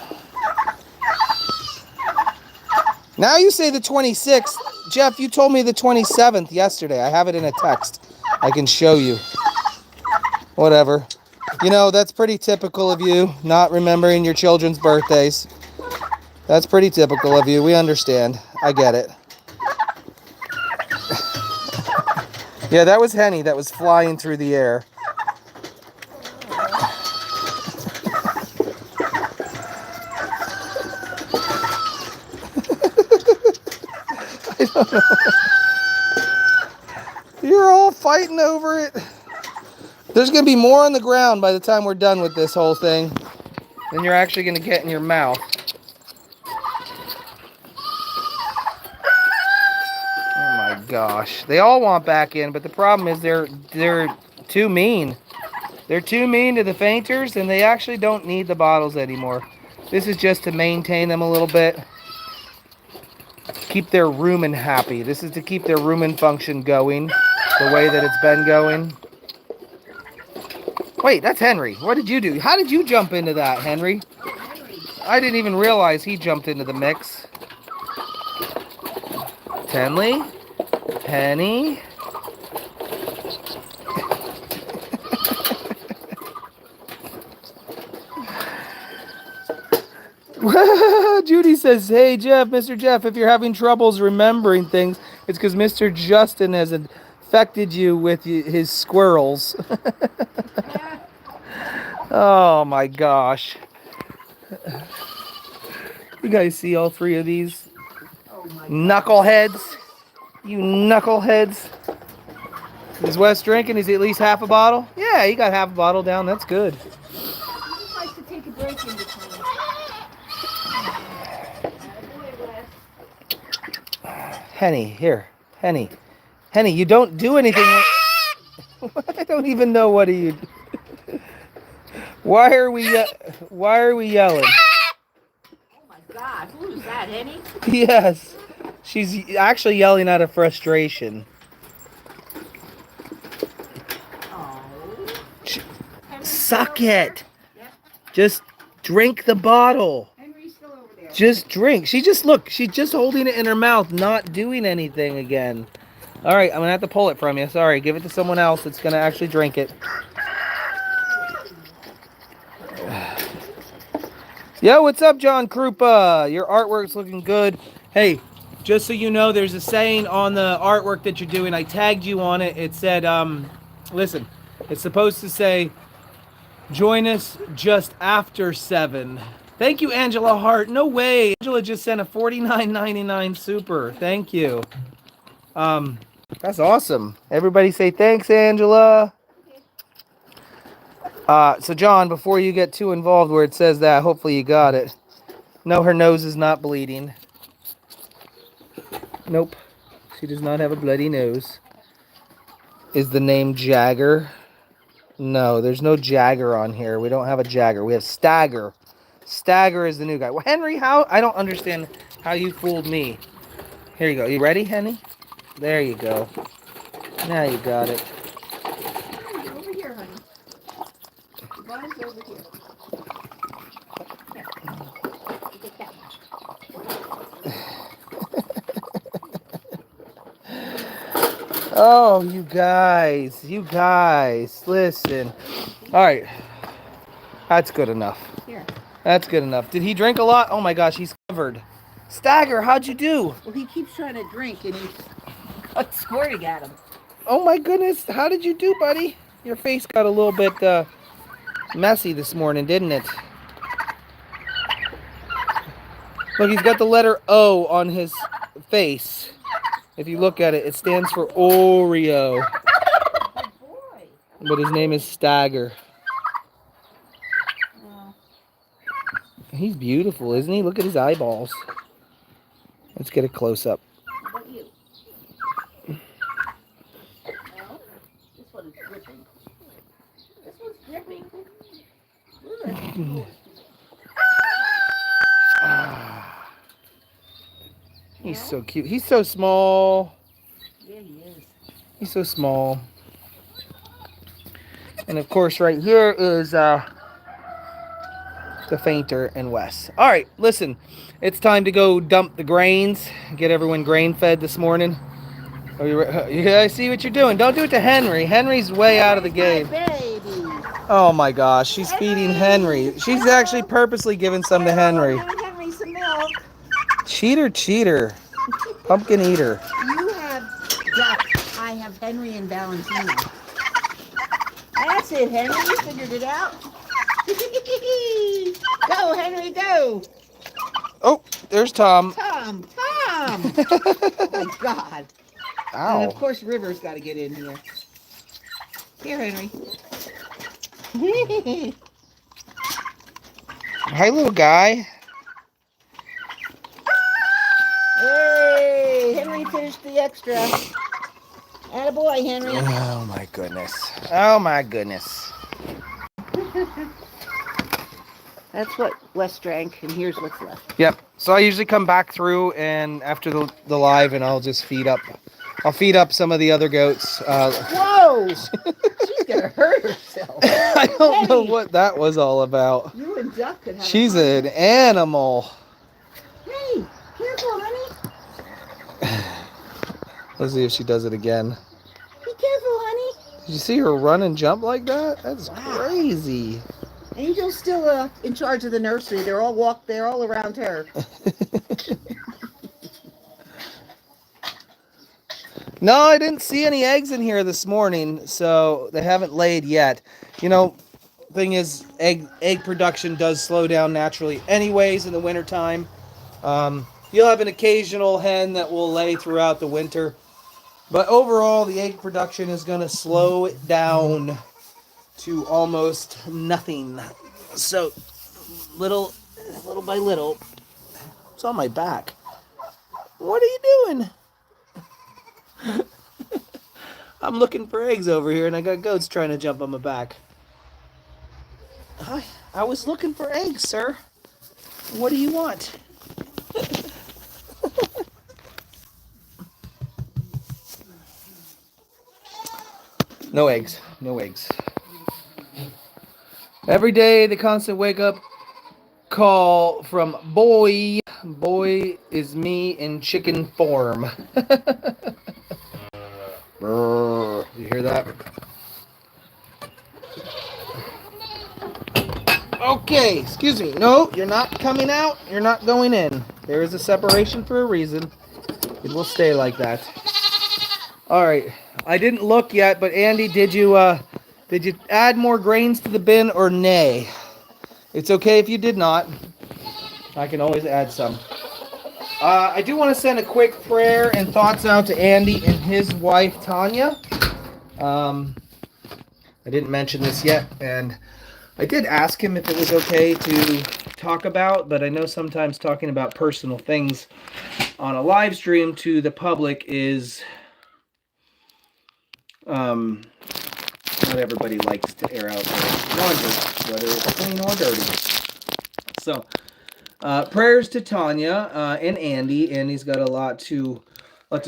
Now you say the 26th. Jeff, you told me the 27th yesterday. I have it in a text. I can show you. Whatever. You know, that's pretty typical of you, not remembering your children's birthdays. That's pretty typical of you. We understand. I get it. Yeah, that was Henny that was flying through the air. I don't know. You're all fighting over it. There's going to be more on the ground by the time we're done with this whole thing than you're actually going to get in your mouth. Oh my gosh. They all want back in, but the problem is they're too mean. They're too mean to the fainters, and they actually don't need the bottles anymore. This is just to maintain them a little bit. Keep their rumen happy. This is to keep their rumen function going the way that it's been going. Wait, that's Henry. What did you do? How did you jump into that, Henry? I didn't even realize he jumped into the mix. Tenley? Penny? Judy says, hey, Jeff, Mr. Jeff, if you're having troubles remembering things, it's because Mr. Justin has infected you with his squirrels. Oh, my gosh. You guys see all three of these? Knuckleheads. You knuckleheads. Is Wes drinking? Is he at least half a bottle? Yeah, he got half a bottle down. That's good. He likes to take a break in between. Henny, here. Henny. Henny, you don't do anything. I don't even know what you. Why are we yelling? Oh my God, who is that, Henny? Yes. She's actually yelling out of frustration. Oh. Suck it. Yep. Just drink the bottle. Henry's still over there. Just drink. She's just holding it in her mouth, not doing anything again. All right, I'm going to have to pull it from you. Sorry, give it to someone else that's going to actually drink it. Yo, what's up, John Krupa? Your artwork's looking good. Hey, just so you know, there's a saying on the artwork that you're doing. I tagged you on it. It said, listen, it's supposed to say, join us just after 7. Thank you, Angela Hart. No way. Angela just sent a $49.99 super. Thank you. That's awesome. Everybody say thanks, Angela. So John, before you get too involved where it says that, hopefully you got it. No, her nose is not bleeding. Nope. She does not have a bloody nose. Is the name Jagger? No, there's no Jagger on here. We don't have a Jagger. We have Stagger. Stagger is the new guy. Well, Henry, how? I don't understand how you fooled me. Here you go. You ready, Henry? There you go. Now you got it. Over here, honey. Mine's over here. Oh, you guys, listen. All right, that's good enough. Here. That's good enough. Did he drink a lot? Oh my gosh, he's covered. Stagger, how'd you do? Well, he keeps trying to drink and he's squirting at him. Oh my goodness, how did you do, buddy? Your face got a little bit messy this morning, didn't it? Look, he's got the letter O on his face. If you look at it, it stands for Oreo. Good boy. But his name is Stagger. Oh. He's beautiful, isn't he? Look at his eyeballs. Let's get a close-up. How about you? No? This one is dripping. This one's dripping. Ooh, that's cool. He's so cute. He's so small. Yeah, he is. He's so small. And of course, right here is the fainter and Wes. All right, listen. It's time to go dump the grains. Get everyone grain fed this morning. I see what you're doing. Don't do it to Henry. Henry's way out of the game. Baby. Oh my gosh, she's feeding Henry. She's actually purposely giving some to Henry. Give Henry some milk. Cheater. Pumpkin eater. You have Duck. I have Henry and Valentina. That's it, Henry. You figured it out. Go, Henry, go. Oh, there's Tom. Tom. Oh my God. Ow. And of course, River's got to get in here. Here, Henry. Hi, little guy. Hey, Henry finished the extra. Attaboy, Henry. Oh my goodness. Oh my goodness. That's what Wes drank, and here's what's left. Yep. So I usually come back through and after the live, and I'll just feed up. I'll feed up some of the other goats. Whoa! She's gonna hurt herself. I don't know what that was all about. You and Duck could have. She's an animal. Hey, careful, honey. Let's see if she does it again. Be careful, honey. Did you see her run and jump like that? That's Wow. crazy. Angel's still in charge of the nursery. They're all around her. No, I didn't see any eggs in here this morning, so they haven't laid yet. You know, thing is, egg production does slow down naturally anyways in the wintertime. You'll have an occasional hen that will lay throughout the winter, but overall the egg production is going to slow it down to almost nothing. So, little by little, it's on my back. What are you doing? I'm looking for eggs over here, and I got goats trying to jump on my back. I was looking for eggs, sir. What do you want? No eggs. No eggs. Every day, the constant wake-up call from boy. Boy is me in chicken form. Brr, you hear that? Okay, excuse me. No, you're not coming out. You're not going in. There is a separation for a reason. It will stay like that. All right. I didn't look yet, but Andy, did you add more grains to the bin or nay? It's okay if you did not. I can always add some. I do want to send a quick prayer and thoughts out to Andy and his wife, Tanya. I didn't mention this yet, and I did ask him if it was okay to talk about, but I know sometimes talking about personal things on a live stream to the public is, not everybody likes to air out their laundry, whether it's clean or dirty. So, prayers to Tanya and Andy. Andy's got a lot to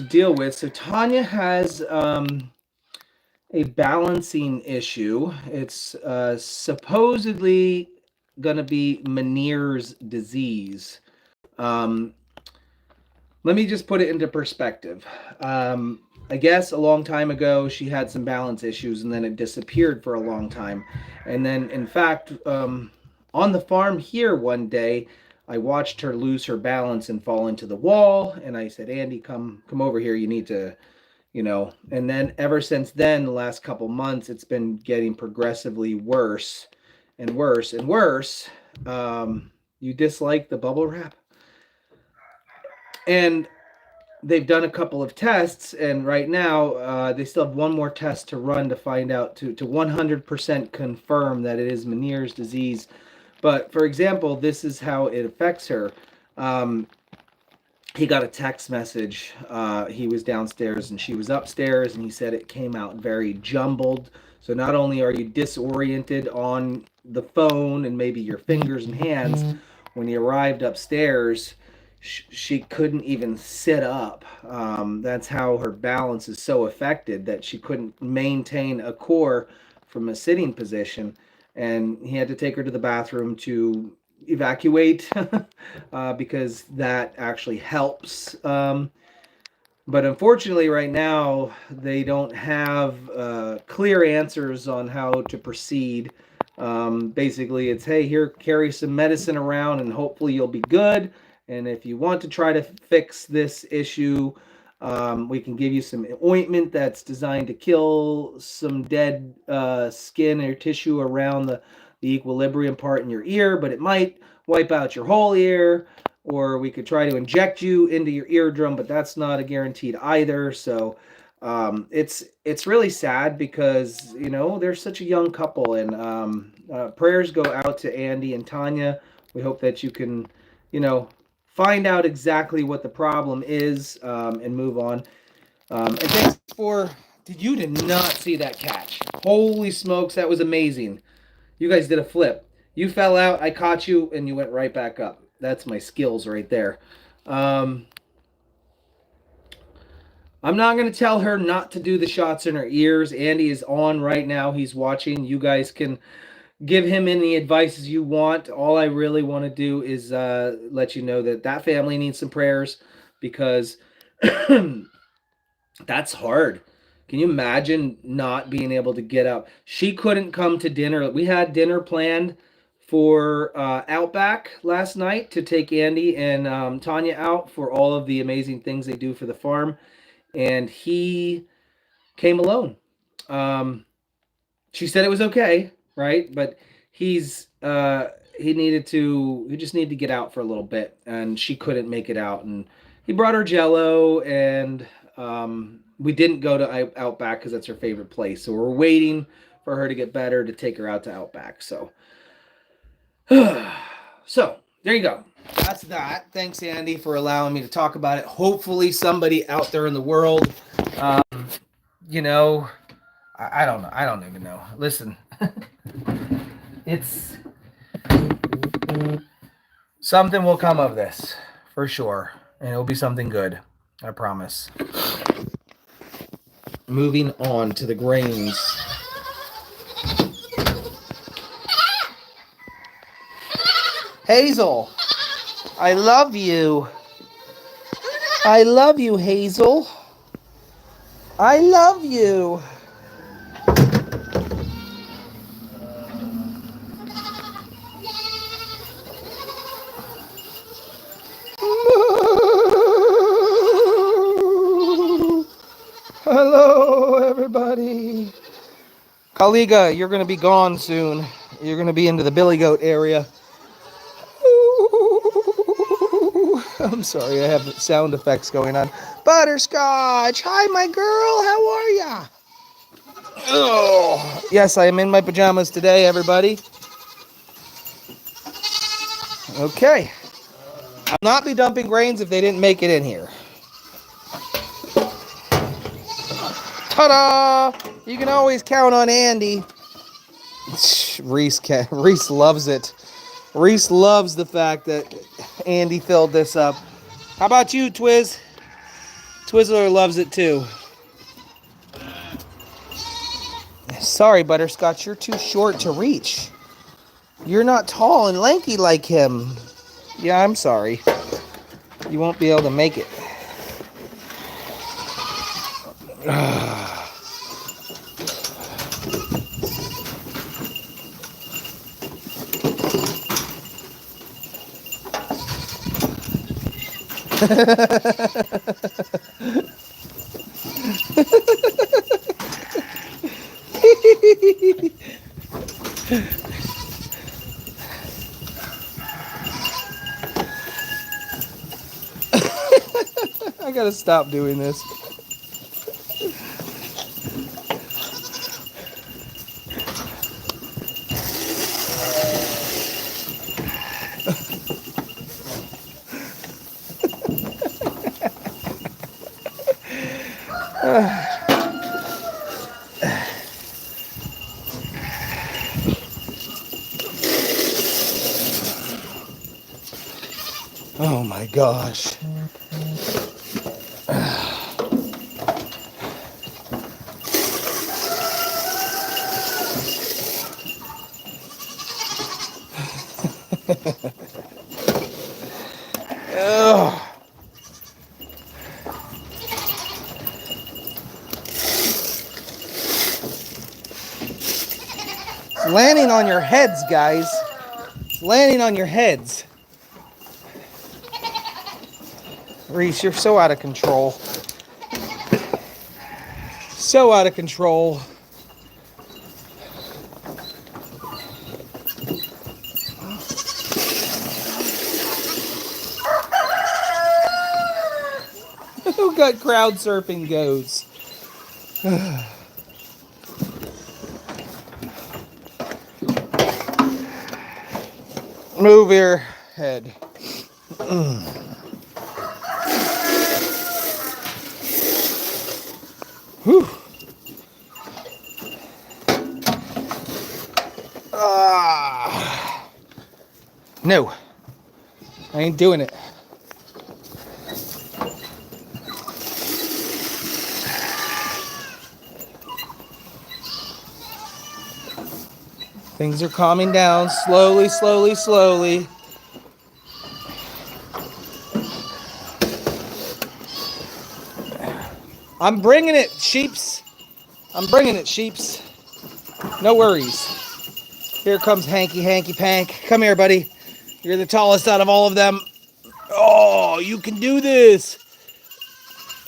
deal with. So Tanya has a balancing issue. It's supposedly going to be Meniere's disease. Let me just put it into perspective. I guess a long time ago she had some balance issues, and then it disappeared for a long time. And then, in fact, on the farm here one day, I watched her lose her balance and fall into the wall, and I said, Andy, come over here. You need to, and then ever since then, the last couple months, it's been getting progressively worse and worse and worse. You dislike the bubble wrap? And they've done a couple of tests, and right now they still have one more test to run to find out, to 100% confirm that it is Meniere's disease. But, for example, this is how it affects her. He got a text message. He was downstairs and she was upstairs, and he said it came out very jumbled. So not only are you disoriented on the phone and maybe your fingers and hands, when he arrived upstairs, she couldn't even sit up. That's how her balance is so affected that she couldn't maintain a core from a sitting position. And he had to take her to the bathroom to evacuate because that actually helps. But unfortunately, right now, they don't have clear answers on how to proceed. Basically, it's hey, here, carry some medicine around and hopefully you'll be good. And if you want to try to fix this issue, we can give you some ointment that's designed to kill some dead skin or tissue around the equilibrium part in your ear, but it might wipe out your whole ear, or we could try to inject you into your eardrum, but that's not a guaranteed either. So it's really sad because they're such a young couple, and prayers go out to Andy and Tanya. We hope that you can find out exactly what the problem is and move on. And thanks for. You did not see that catch. Holy smokes, that was amazing. You guys did a flip. You fell out, I caught you, and you went right back up. That's my skills right there. Um, I'm not going to tell her not to do the shots in her ears. Andy is on right now. He's watching. You guys can give him any advices you want. All I really want to do is let you know that that family needs some prayers because that's hard. Can you imagine not being able to get up? She couldn't come to dinner. We had dinner planned for Outback last night to take Andy and Tanya out for all of the amazing things they do for the farm. And he came alone. She said it was okay, right? But he just needed to get out for a little bit, and she couldn't make it out. And he brought her Jello, and we didn't go to Outback because that's her favorite place. So we're waiting for her to get better to take her out to Outback. So, so there you go. That's that. Thanks, Andy, for allowing me to talk about it. Hopefully, somebody out there in the world, you know, I don't know. I don't even know. Listen, it's something will come of this for sure, and it'll be something good. I promise. Moving on to the grains. Hazel, I love you. I love you, Hazel. I love you. Hello, everybody. Kaliga, you're going to be gone soon. You're going to be into the billy goat area. I'm sorry, I have sound effects going on. Butterscotch, hi, my girl. How are ya? Oh, yes, I am in my pajamas today, everybody. Okay. I'll not be dumping grains if they didn't make it in here. Ta-da! You can always count on Andy. Reese loves it. Reese loves the fact that Andy filled this up. How about you, Twiz? Twizzler loves it too. Sorry, Butterscotch, you're too short to reach. You're not tall and lanky like him. Yeah, I'm sorry. You won't be able to make it. I gotta stop doing this. Oh my gosh. Ugh. It's landing on your heads, guys. It's landing on your heads. Reese, you're so out of control. So out of control. Who got crowd surfing goats? Move your head. Whew. No, I ain't doing it. Things are calming down slowly, slowly, slowly. I'm bringing it, sheeps. I'm bringing it, sheeps. No worries. Here comes Hanky Pank. Come here, buddy. You're the tallest out of all of them. Oh, you can do this.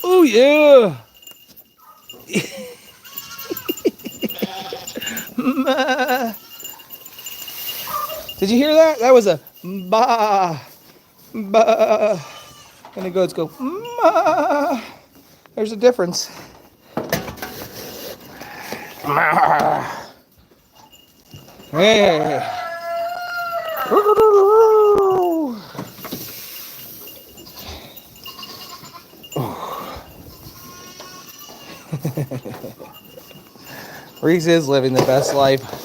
Oh, yeah. Did you hear that? That was a ba, ba. And the goats go, ma. There's a difference. Hey. Reese is living the best life.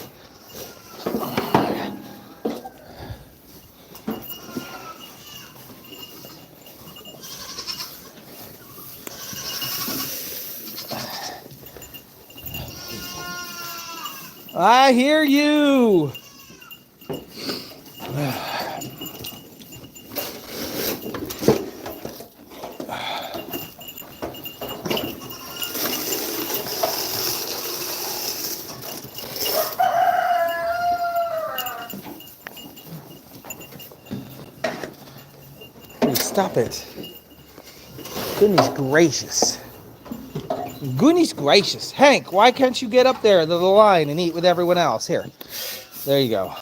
I hear you. Stop it. Goodness gracious. Goodness gracious. Hank, why can't you get up there to the line and eat with everyone else? Here. There you go.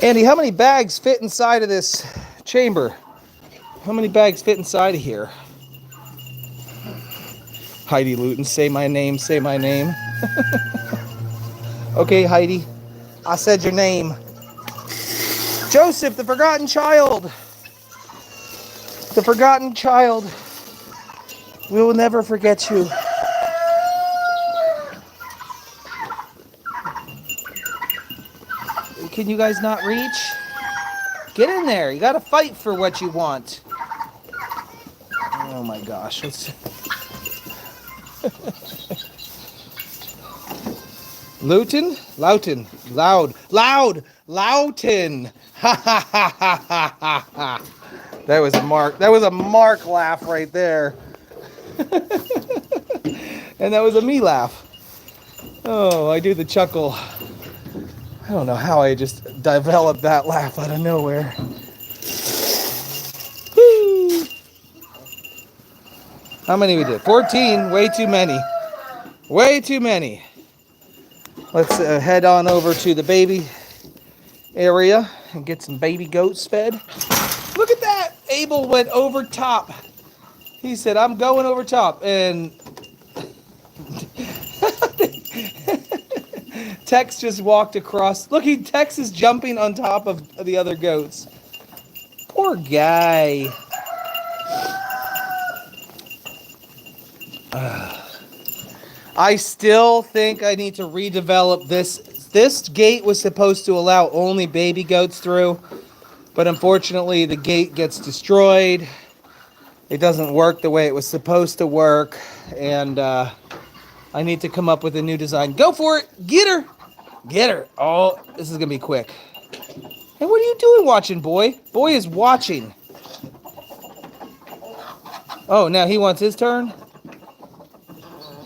Andy, how many bags fit inside of this chamber? How many bags fit inside of here? Heidi Luton, say my name, say my name. Okay, Heidi, I said your name. Joseph, the forgotten child. The forgotten child. We will never forget you. Can you guys not reach? Get in there. You gotta fight for what you want. Oh my gosh. Luton? Loughton. Loud. Loughton. Ha ha ha ha ha ha ha. That was a mark. That was a Mark laugh right there. And that was a me laugh. Oh, I do the chuckle. I don't know how I just developed that laugh out of nowhere. Woo. How many we did? 14. Way too many. Way too many. Let's head on over to the baby area and get some baby goats fed. Look at that. Abel went over top. He said, I'm going over top. And Tex just walked across. Look, Tex is jumping on top of the other goats. Poor guy. I still think I need to redevelop this This gate was supposed to allow only baby goats through, but unfortunately the gate gets destroyed. It doesn't work the way it was supposed to work, and I need to come up with a new design. Go for it! Get her! Get her! Oh, this is gonna be quick. Hey, what are you doing watching, boy? Boy is watching. Oh, now he wants his turn?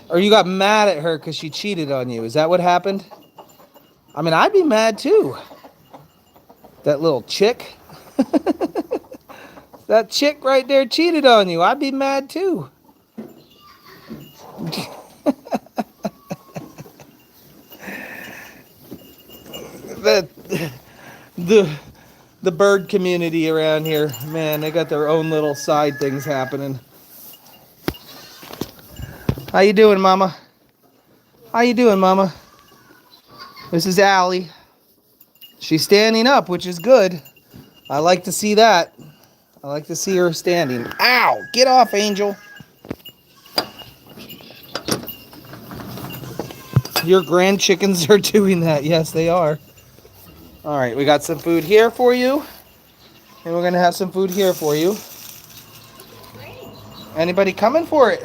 Or you got mad at her because she cheated on you. Is that what happened? I mean, I'd be mad too. That little chick. That chick right there cheated on you. I'd be mad too. the, the bird community around here, man, they got their own little side things happening. How you doing, Mama? How you doing, Mama? This is Allie. She's standing up, which is good. I like to see that. I like to see her standing. Ow! Get off, Angel. Your grand chickens are doing that. Yes, they are. All right, we got some food here for you. And we're going to have some food here for you. Anybody coming for it?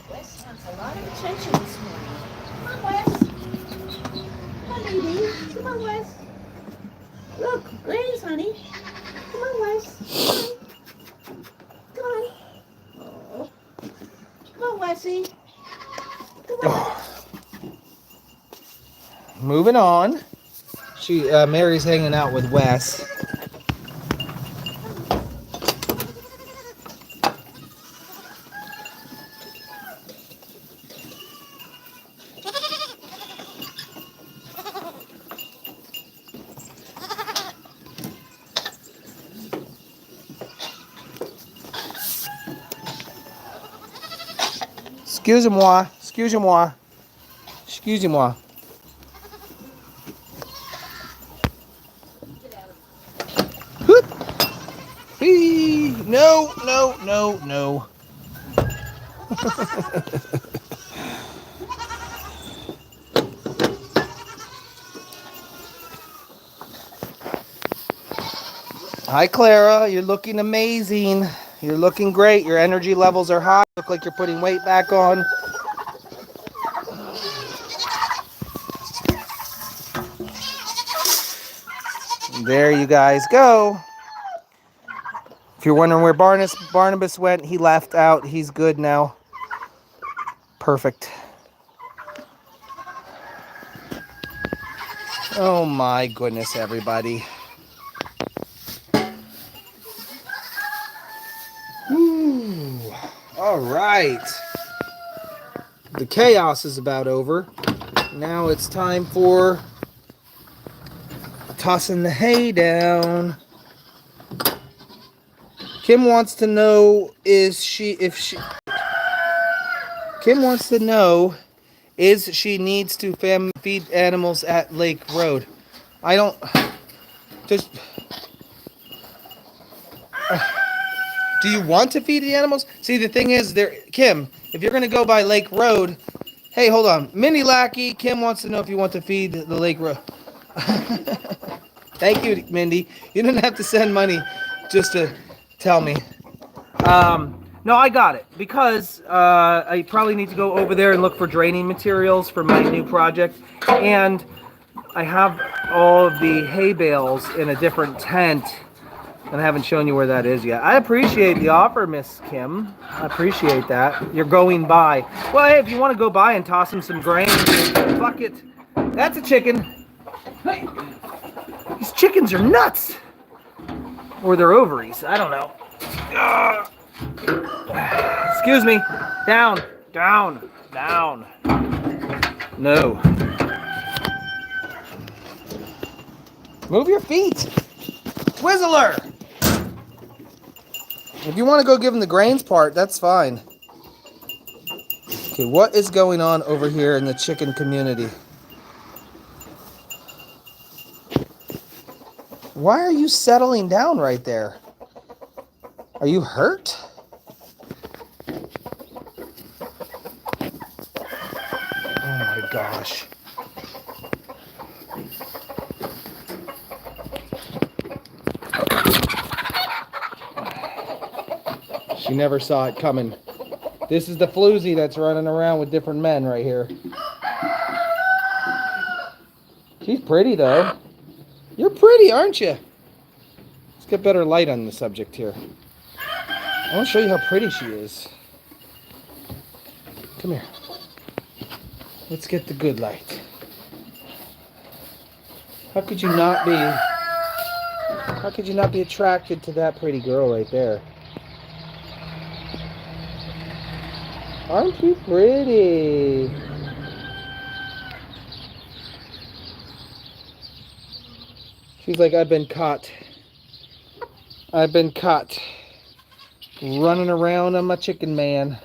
Wes wants a lot of attention this morning. Come on, Wes. Come on, baby. Come on, Wes. Look, Grace, honey. Come on, Wes. Come on. Come on. Oh. Come on, Wessie. Come on. Moving on. Mary's hanging out with Wes. Excusez-moi. Excusez-moi. Excusez-moi. No, no, no, no. Hi, Clara. You're looking amazing. You're looking great. Your energy levels are high. Look like you're putting weight back on. There you guys go. If you're wondering where Barnabas went, he left out. He's good now. Perfect. Oh my goodness, everybody. Ooh. All right. The chaos is about over. Now it's time for tossing the hay down. Kim wants to know Kim wants to know is she needs to feed animals at Lake Road. I don't just do you want to feed the animals? See, the thing is, Kim, if you're going to go by Lake Road, hey, hold on. Minnie Lackey, Kim wants to know if you want to feed the Lake Road. Thank you, Mindy. You didn't have to send money just to tell me. No, I got it. Because I probably need to go over there and look for draining materials for my new project. And I have all of the hay bales in a different tent. And I haven't shown you where that is yet. I appreciate the offer, Miss Kim. I appreciate that. You're going by. Well, hey, if you want to go by and toss him some grain, fuck it. That's a chicken. Hey, these chickens are nuts. Or they're ovaries. I don't know. Excuse me. Down. Down. Down. No. Move your feet. Twizzler. If you want to go give him the grains part, that's fine. Okay, what is going on over here in the chicken community? Why are you settling down right there? Are you hurt? Oh my gosh. She never saw it coming. This is the floozy that's running around with different men right here. She's pretty though. You're pretty, aren't you? Let's get better light on the subject here. I want to show you how pretty she is. Come here. Let's get the good light. How could you not be attracted to that pretty girl right there? Aren't you pretty? She's like, I've been caught. I've been caught running around on my chicken man.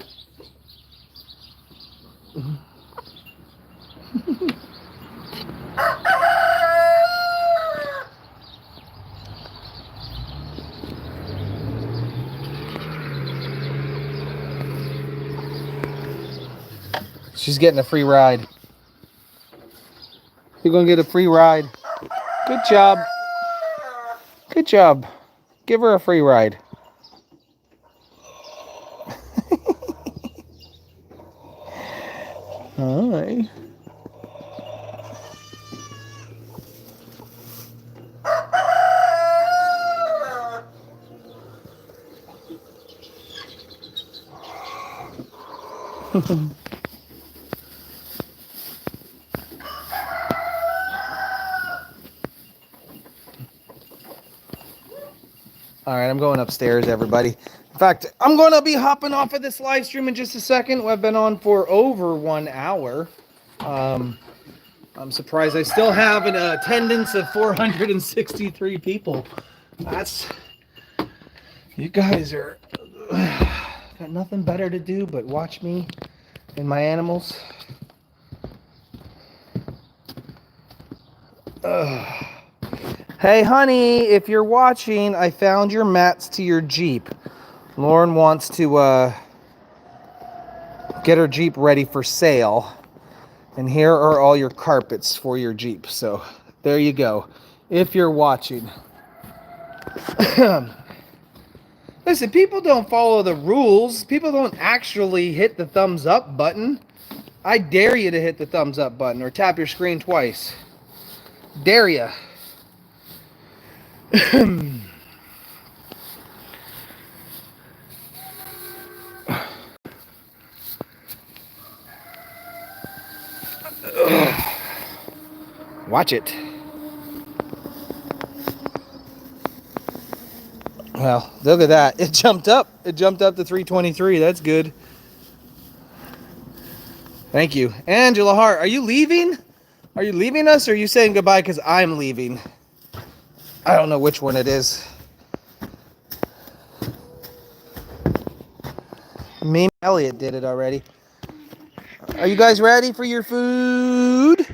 She's getting a free ride. You're gonna get a free ride. Good job. Good job. Give her a free ride. Hi. All right, I'm going upstairs, everybody. In fact, I'm going to be hopping off of this live stream in just a second. I've been on for over 1 hour. I'm surprised I still have an attendance of 463 people. That's... You guys are... got nothing better to do but watch me and my animals. Hey, honey, if you're watching, I found your mats to your Jeep. Lauren wants to get her Jeep ready for sale. And here are all your carpets for your Jeep. So there you go. If you're watching. Listen, people don't follow the rules. People don't actually hit the thumbs up button. I dare you to hit the thumbs up button or tap your screen twice. Dare ya. Watch it. Well, look at that. It jumped up. It jumped up to 323. That's good. Thank you. Angela Hart, are you leaving? Are you leaving us or are you saying goodbye because I'm leaving? I don't know which one it is. Me and Elliot did it already. Are you guys ready for your food?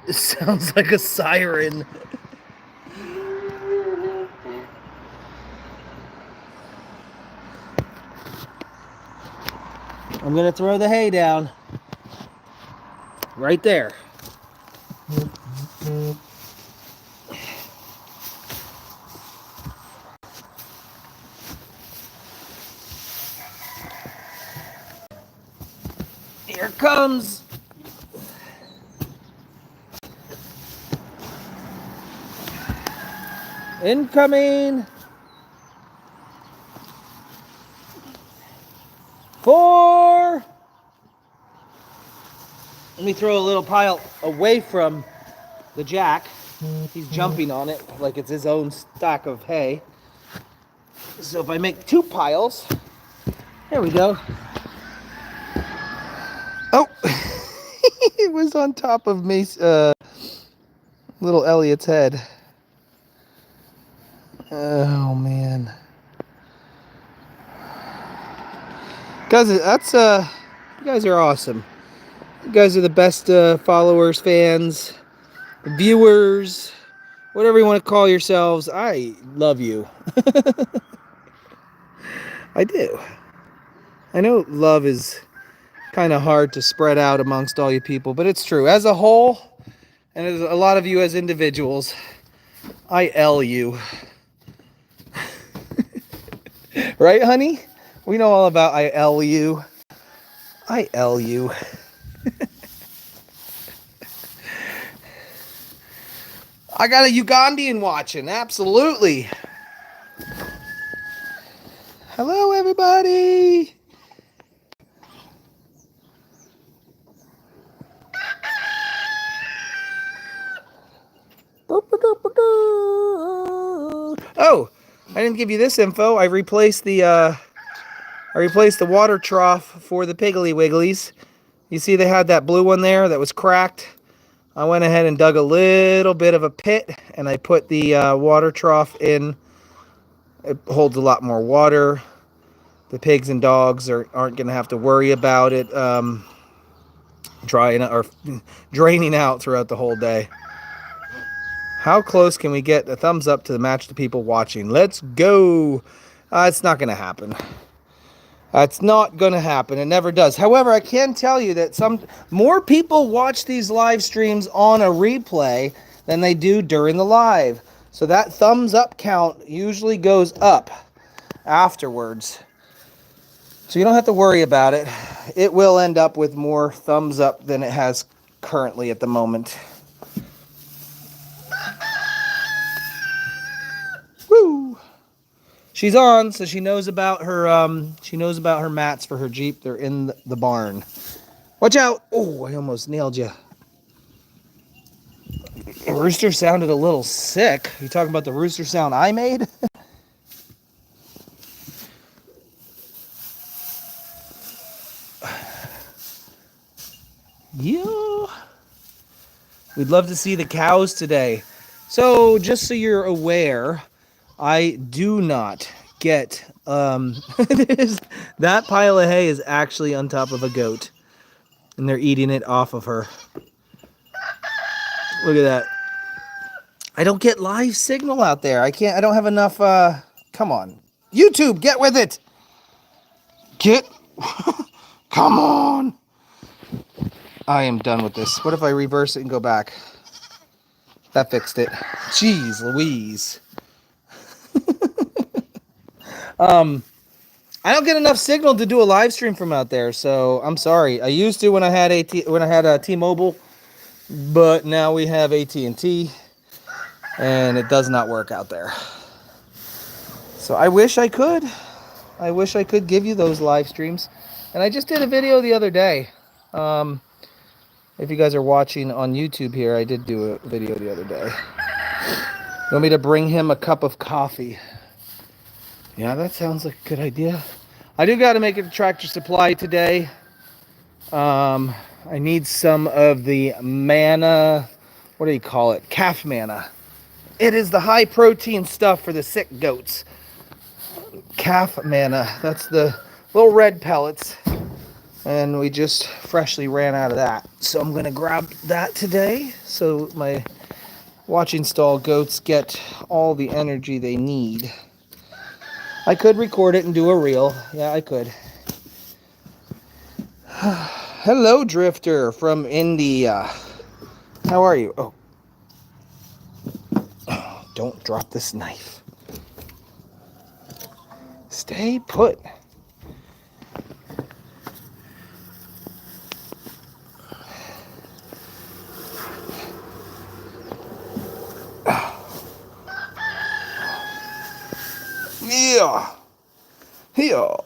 It sounds like a siren. I'm gonna throw the hay down. Right there. Here comes. Incoming. 4. Let me throw a little pile away from the jack. He's jumping on it like it's his own stack of hay. So if I make 2 piles, there we go. Oh, it was on top of little Elliot's head. Oh man, guys, you guys are awesome. You guys are the best followers, fans, viewers, whatever you want to call yourselves. I love you. I do. I know love is kind of hard to spread out amongst all you people, but it's true. As a whole, and as a lot of you as individuals, I L you. Right, honey? We know all about I L you. I L you. I got a Ugandan watching, absolutely. Hello, everybody. Oh, I didn't give you this info. I replaced the water trough for the Piggly Wigglies. You see they had that blue one there that was cracked. I went ahead and dug a little bit of a pit, and I put the water trough in. It holds a lot more water. The pigs and dogs aren't going to have to worry about it drying or draining out throughout the whole day. How close can we get a thumbs up to match the people watching? Let's go. It's not going to happen. It's not going to happen. It never does. However, I can tell you that some more people watch these live streams on a replay than they do during the live. So that thumbs up count usually goes up afterwards. So you don't have to worry about it. It will end up with more thumbs up than it has currently at the moment. Woo! She's on, so she knows about her mats for her Jeep. They're in the barn. Watch out! Oh, I almost nailed you. The rooster sounded a little sick. You talking about the rooster sound I made? Yeah. We'd love to see the cows today. So, just so you're aware, I do not get that pile of hay is actually on top of a goat, and they're eating it off of her. Look at that. I don't get live signal out there. I don't have enough come on. YouTube, get with it. Come on. I am done with this. What if I reverse it and go back? That fixed it. Jeez Louise. I don't get enough signal to do a live stream from out there, so I'm sorry. I used to when I had T-Mobile, but now we have AT&T, and it does not work out there. So I wish I could. I wish I could give you those live streams. And I just did a video the other day. If you guys are watching on YouTube here, I did do a video the other day. You want me to bring him a cup of coffee? Yeah, that sounds like a good idea. I do got to make it to Tractor Supply today. I need some of the manna. What do you call it? Calf manna. It is the high protein stuff for the sick goats. Calf manna. That's the little red pellets. And we just freshly ran out of that. So I'm going to grab that today so my watching stall goats get all the energy they need. I could record it and do a reel. Yeah, I could. Hello, Drifter from India. How are you? Oh, don't drop this knife. Stay put. Yeah. Yeah.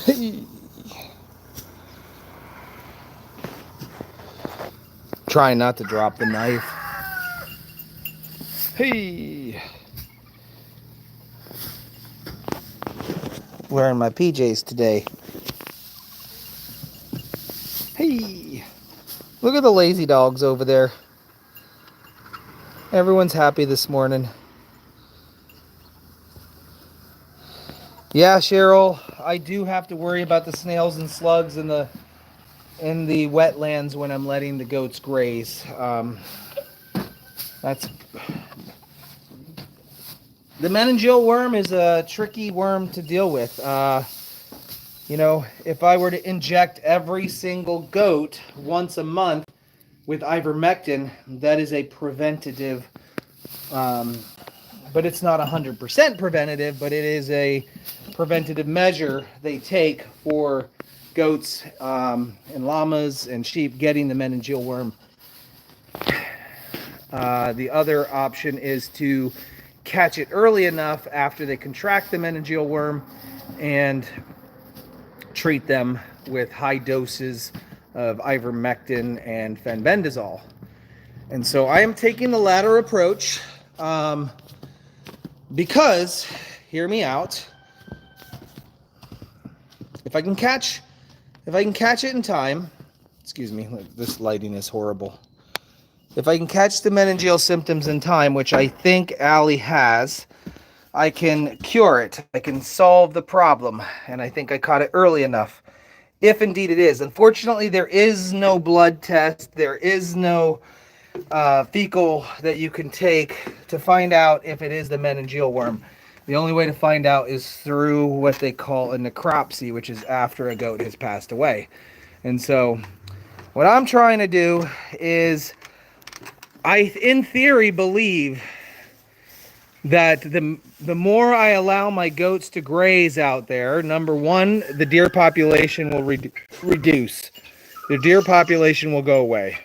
Hey. Trying not to drop the knife. Hey. Wearing my PJs today. Hey. Look at the lazy dogs over there. Everyone's happy this morning. Yeah, Cheryl, I do have to worry about the snails and slugs in the wetlands when I'm letting the goats graze. That's the meningeal worm is a tricky worm to deal with. You know, if I were to inject every single goat once a month with ivermectin, that is a preventative, but it's not 100% preventative, but it is a preventative measure they take for goats and llamas and sheep getting the meningeal worm. The other option is to catch it early enough after they contract the meningeal worm and treat them with high doses of ivermectin and fenbendazole. And so I am taking the latter approach because, hear me out, if I can catch it in time, excuse me, this lighting is horrible. If I can catch the meningeal symptoms in time, which I think Allie has, I can cure it. I can solve the problem, and I think I caught it early enough, if indeed it is. Unfortunately, there is no blood test. There is no fecal that you can take to find out if it is the meningeal worm. The only way to find out is through what they call a necropsy, which is after a goat has passed away. And so what I'm trying to do is, I, in theory, believe that the more I allow my goats to graze out there, number one, the deer population will reduce. The deer population will go away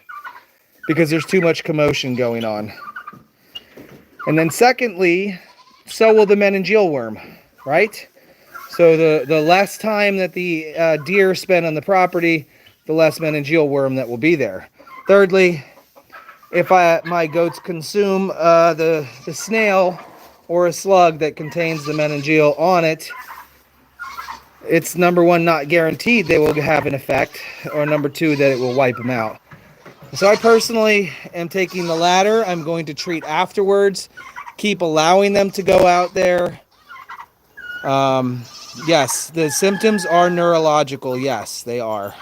because there's too much commotion going on. And then secondly, so will the meningeal worm, right? So the less time that the deer spend on the property, the less meningeal worm that will be there. Thirdly, if my goats consume the snail or a slug that contains the meningeal on it, it's number one, not guaranteed they will have an effect, or number two, that it will wipe them out. So I personally am taking the latter. I'm going to treat afterwards, keep allowing them to go out there. Yes, the symptoms are neurological. Yes, they are.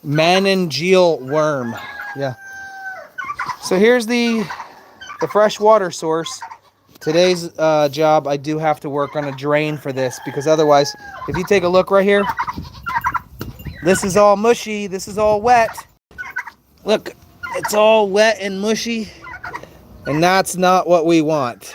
Meningeal worm. Yeah. So here's the fresh water source. Today's job, I do have to work on a drain for this, because otherwise, if you take a look right here, this is all mushy, this is all wet. Look, it's all wet and mushy, and that's not what we want.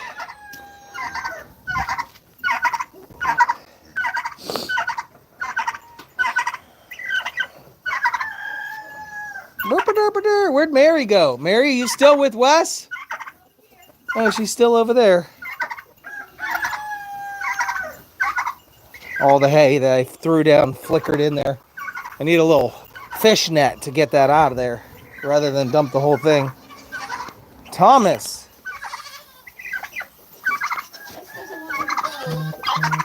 Where'd Mary go? Mary, you still with Wes? Oh, she's still over there. All the hay that I threw down flickered in there. I need a little fish net to get that out of there rather than dump the whole thing. Thomas.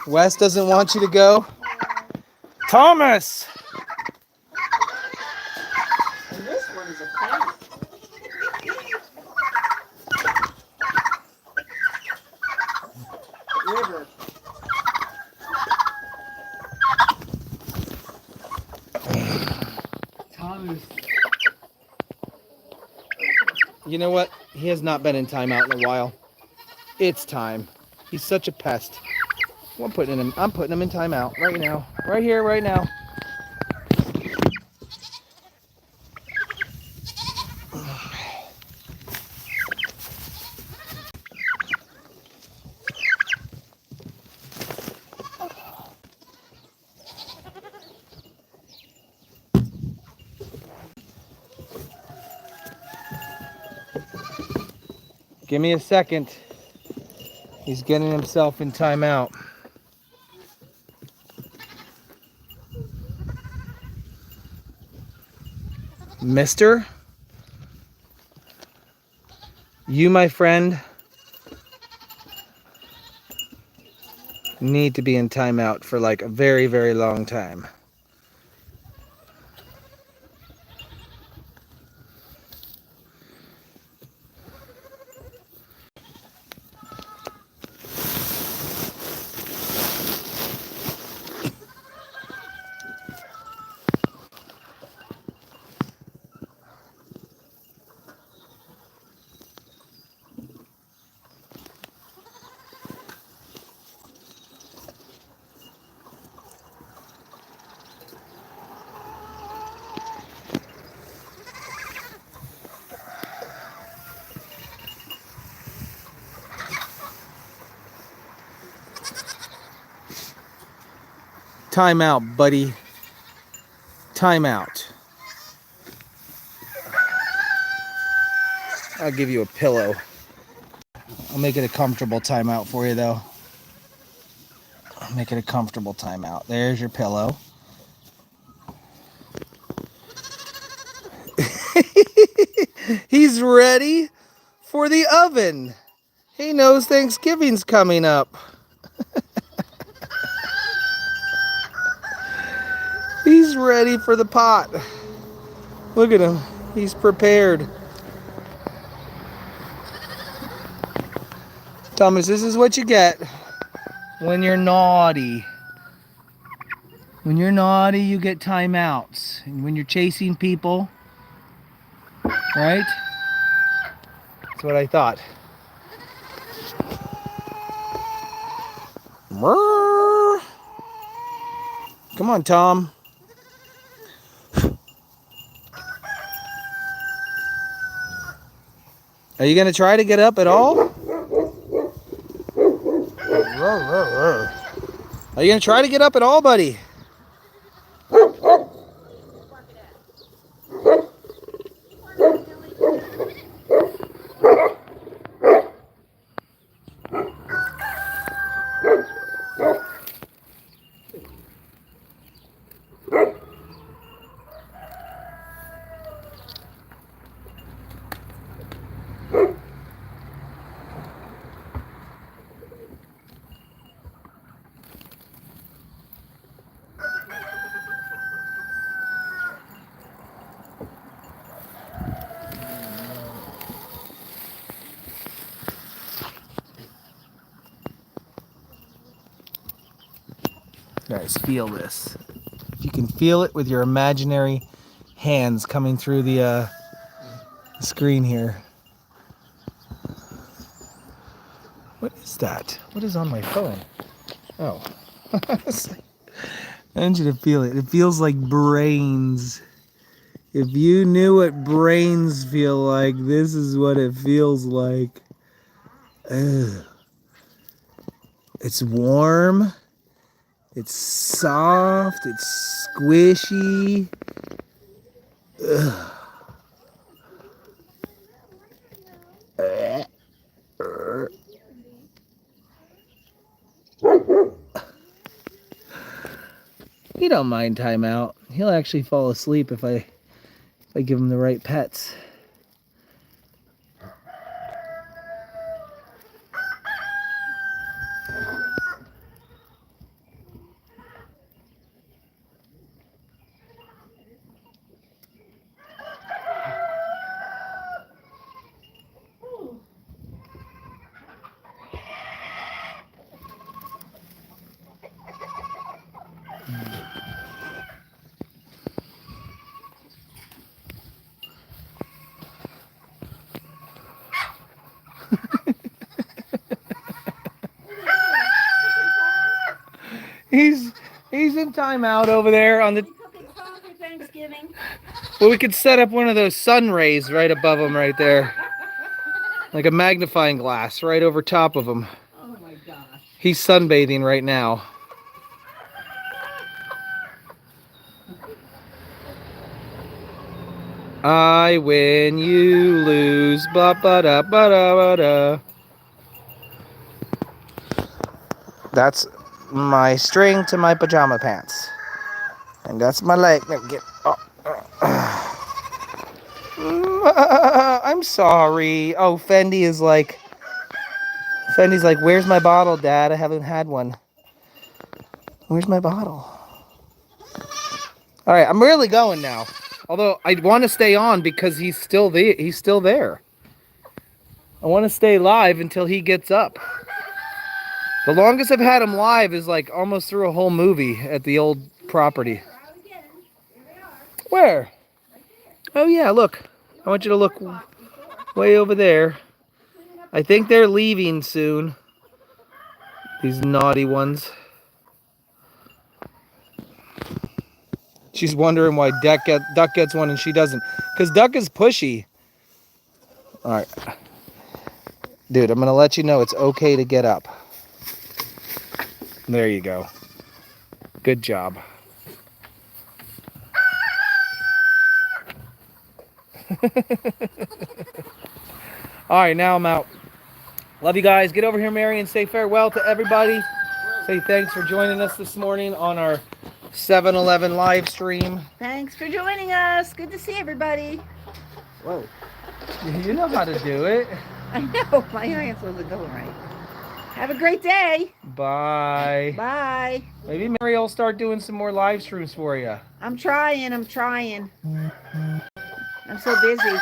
Wes doesn't want you to go. Thomas. And this one is a pain. River. Thomas. You know what? He has not been in timeout in a while. It's time. He's such a pest. I'm putting him in timeout right now. Right here, right now. Give me a second. He's getting himself in timeout. Mister, you, my friend, need to be in timeout for like a very, very long time. Time out, buddy. Time out. I'll give you a pillow. I'll make it a comfortable timeout for you, though. I'll make it a comfortable timeout. There's your pillow. He's ready for the oven. He knows Thanksgiving's coming up. He's ready for the pot. Look at him. He's prepared. Thomas, this is what you get when you're naughty. When you're naughty, you get timeouts. And when you're chasing people, right? That's what I thought. Come on, Tom. Are you going to try to get up at all? Are you going to try to get up at all, buddy? Guys, feel this. You can feel it with your imaginary hands coming through the screen here. What is that? What is on my phone? Oh. I want you to feel it. It feels like brains. If you knew what brains feel like, this is what it feels like. Ugh. It's warm. It's soft. It's squishy. Ugh. He don't mind timeout. He'll actually fall asleep if I give him the right pets. He's in timeout over there on the. Cooking corn for Thanksgiving. Well, we could set up one of those sun rays right above him, right there, like a magnifying glass right over top of him. Oh my gosh. He's sunbathing right now. I win, you lose. Blah ba da ba da ba da. That's my string to my pajama pants, and that's my leg. Now get. I'm sorry. Oh, Fendy's like, where's my bottle, Dad? I haven't had one. Where's my bottle? All right, I'm really going now. Although I want to stay on because he's still there. I want to stay live until he gets up. The longest I've had him live is like almost through a whole movie at the old property. Where? Oh yeah, look. I want you to look way over there. I think they're leaving soon. These naughty ones. She's wondering why Duck gets one and she doesn't. Because Duck is pushy. All right. Dude, I'm going to let you know it's okay to get up. There you go. Good job. All right, now I'm out. Love you guys. Get over here, Mary, and say farewell to everybody. Say thanks for joining us this morning on our 7-Eleven live stream. Thanks for joining us. Good to see everybody. Whoa. You know how to do it. I know. My hands wasn't going right. Have a great day. Bye. Bye. Maybe Mary will start doing some more live streams for you. I'm trying. I'm so busy.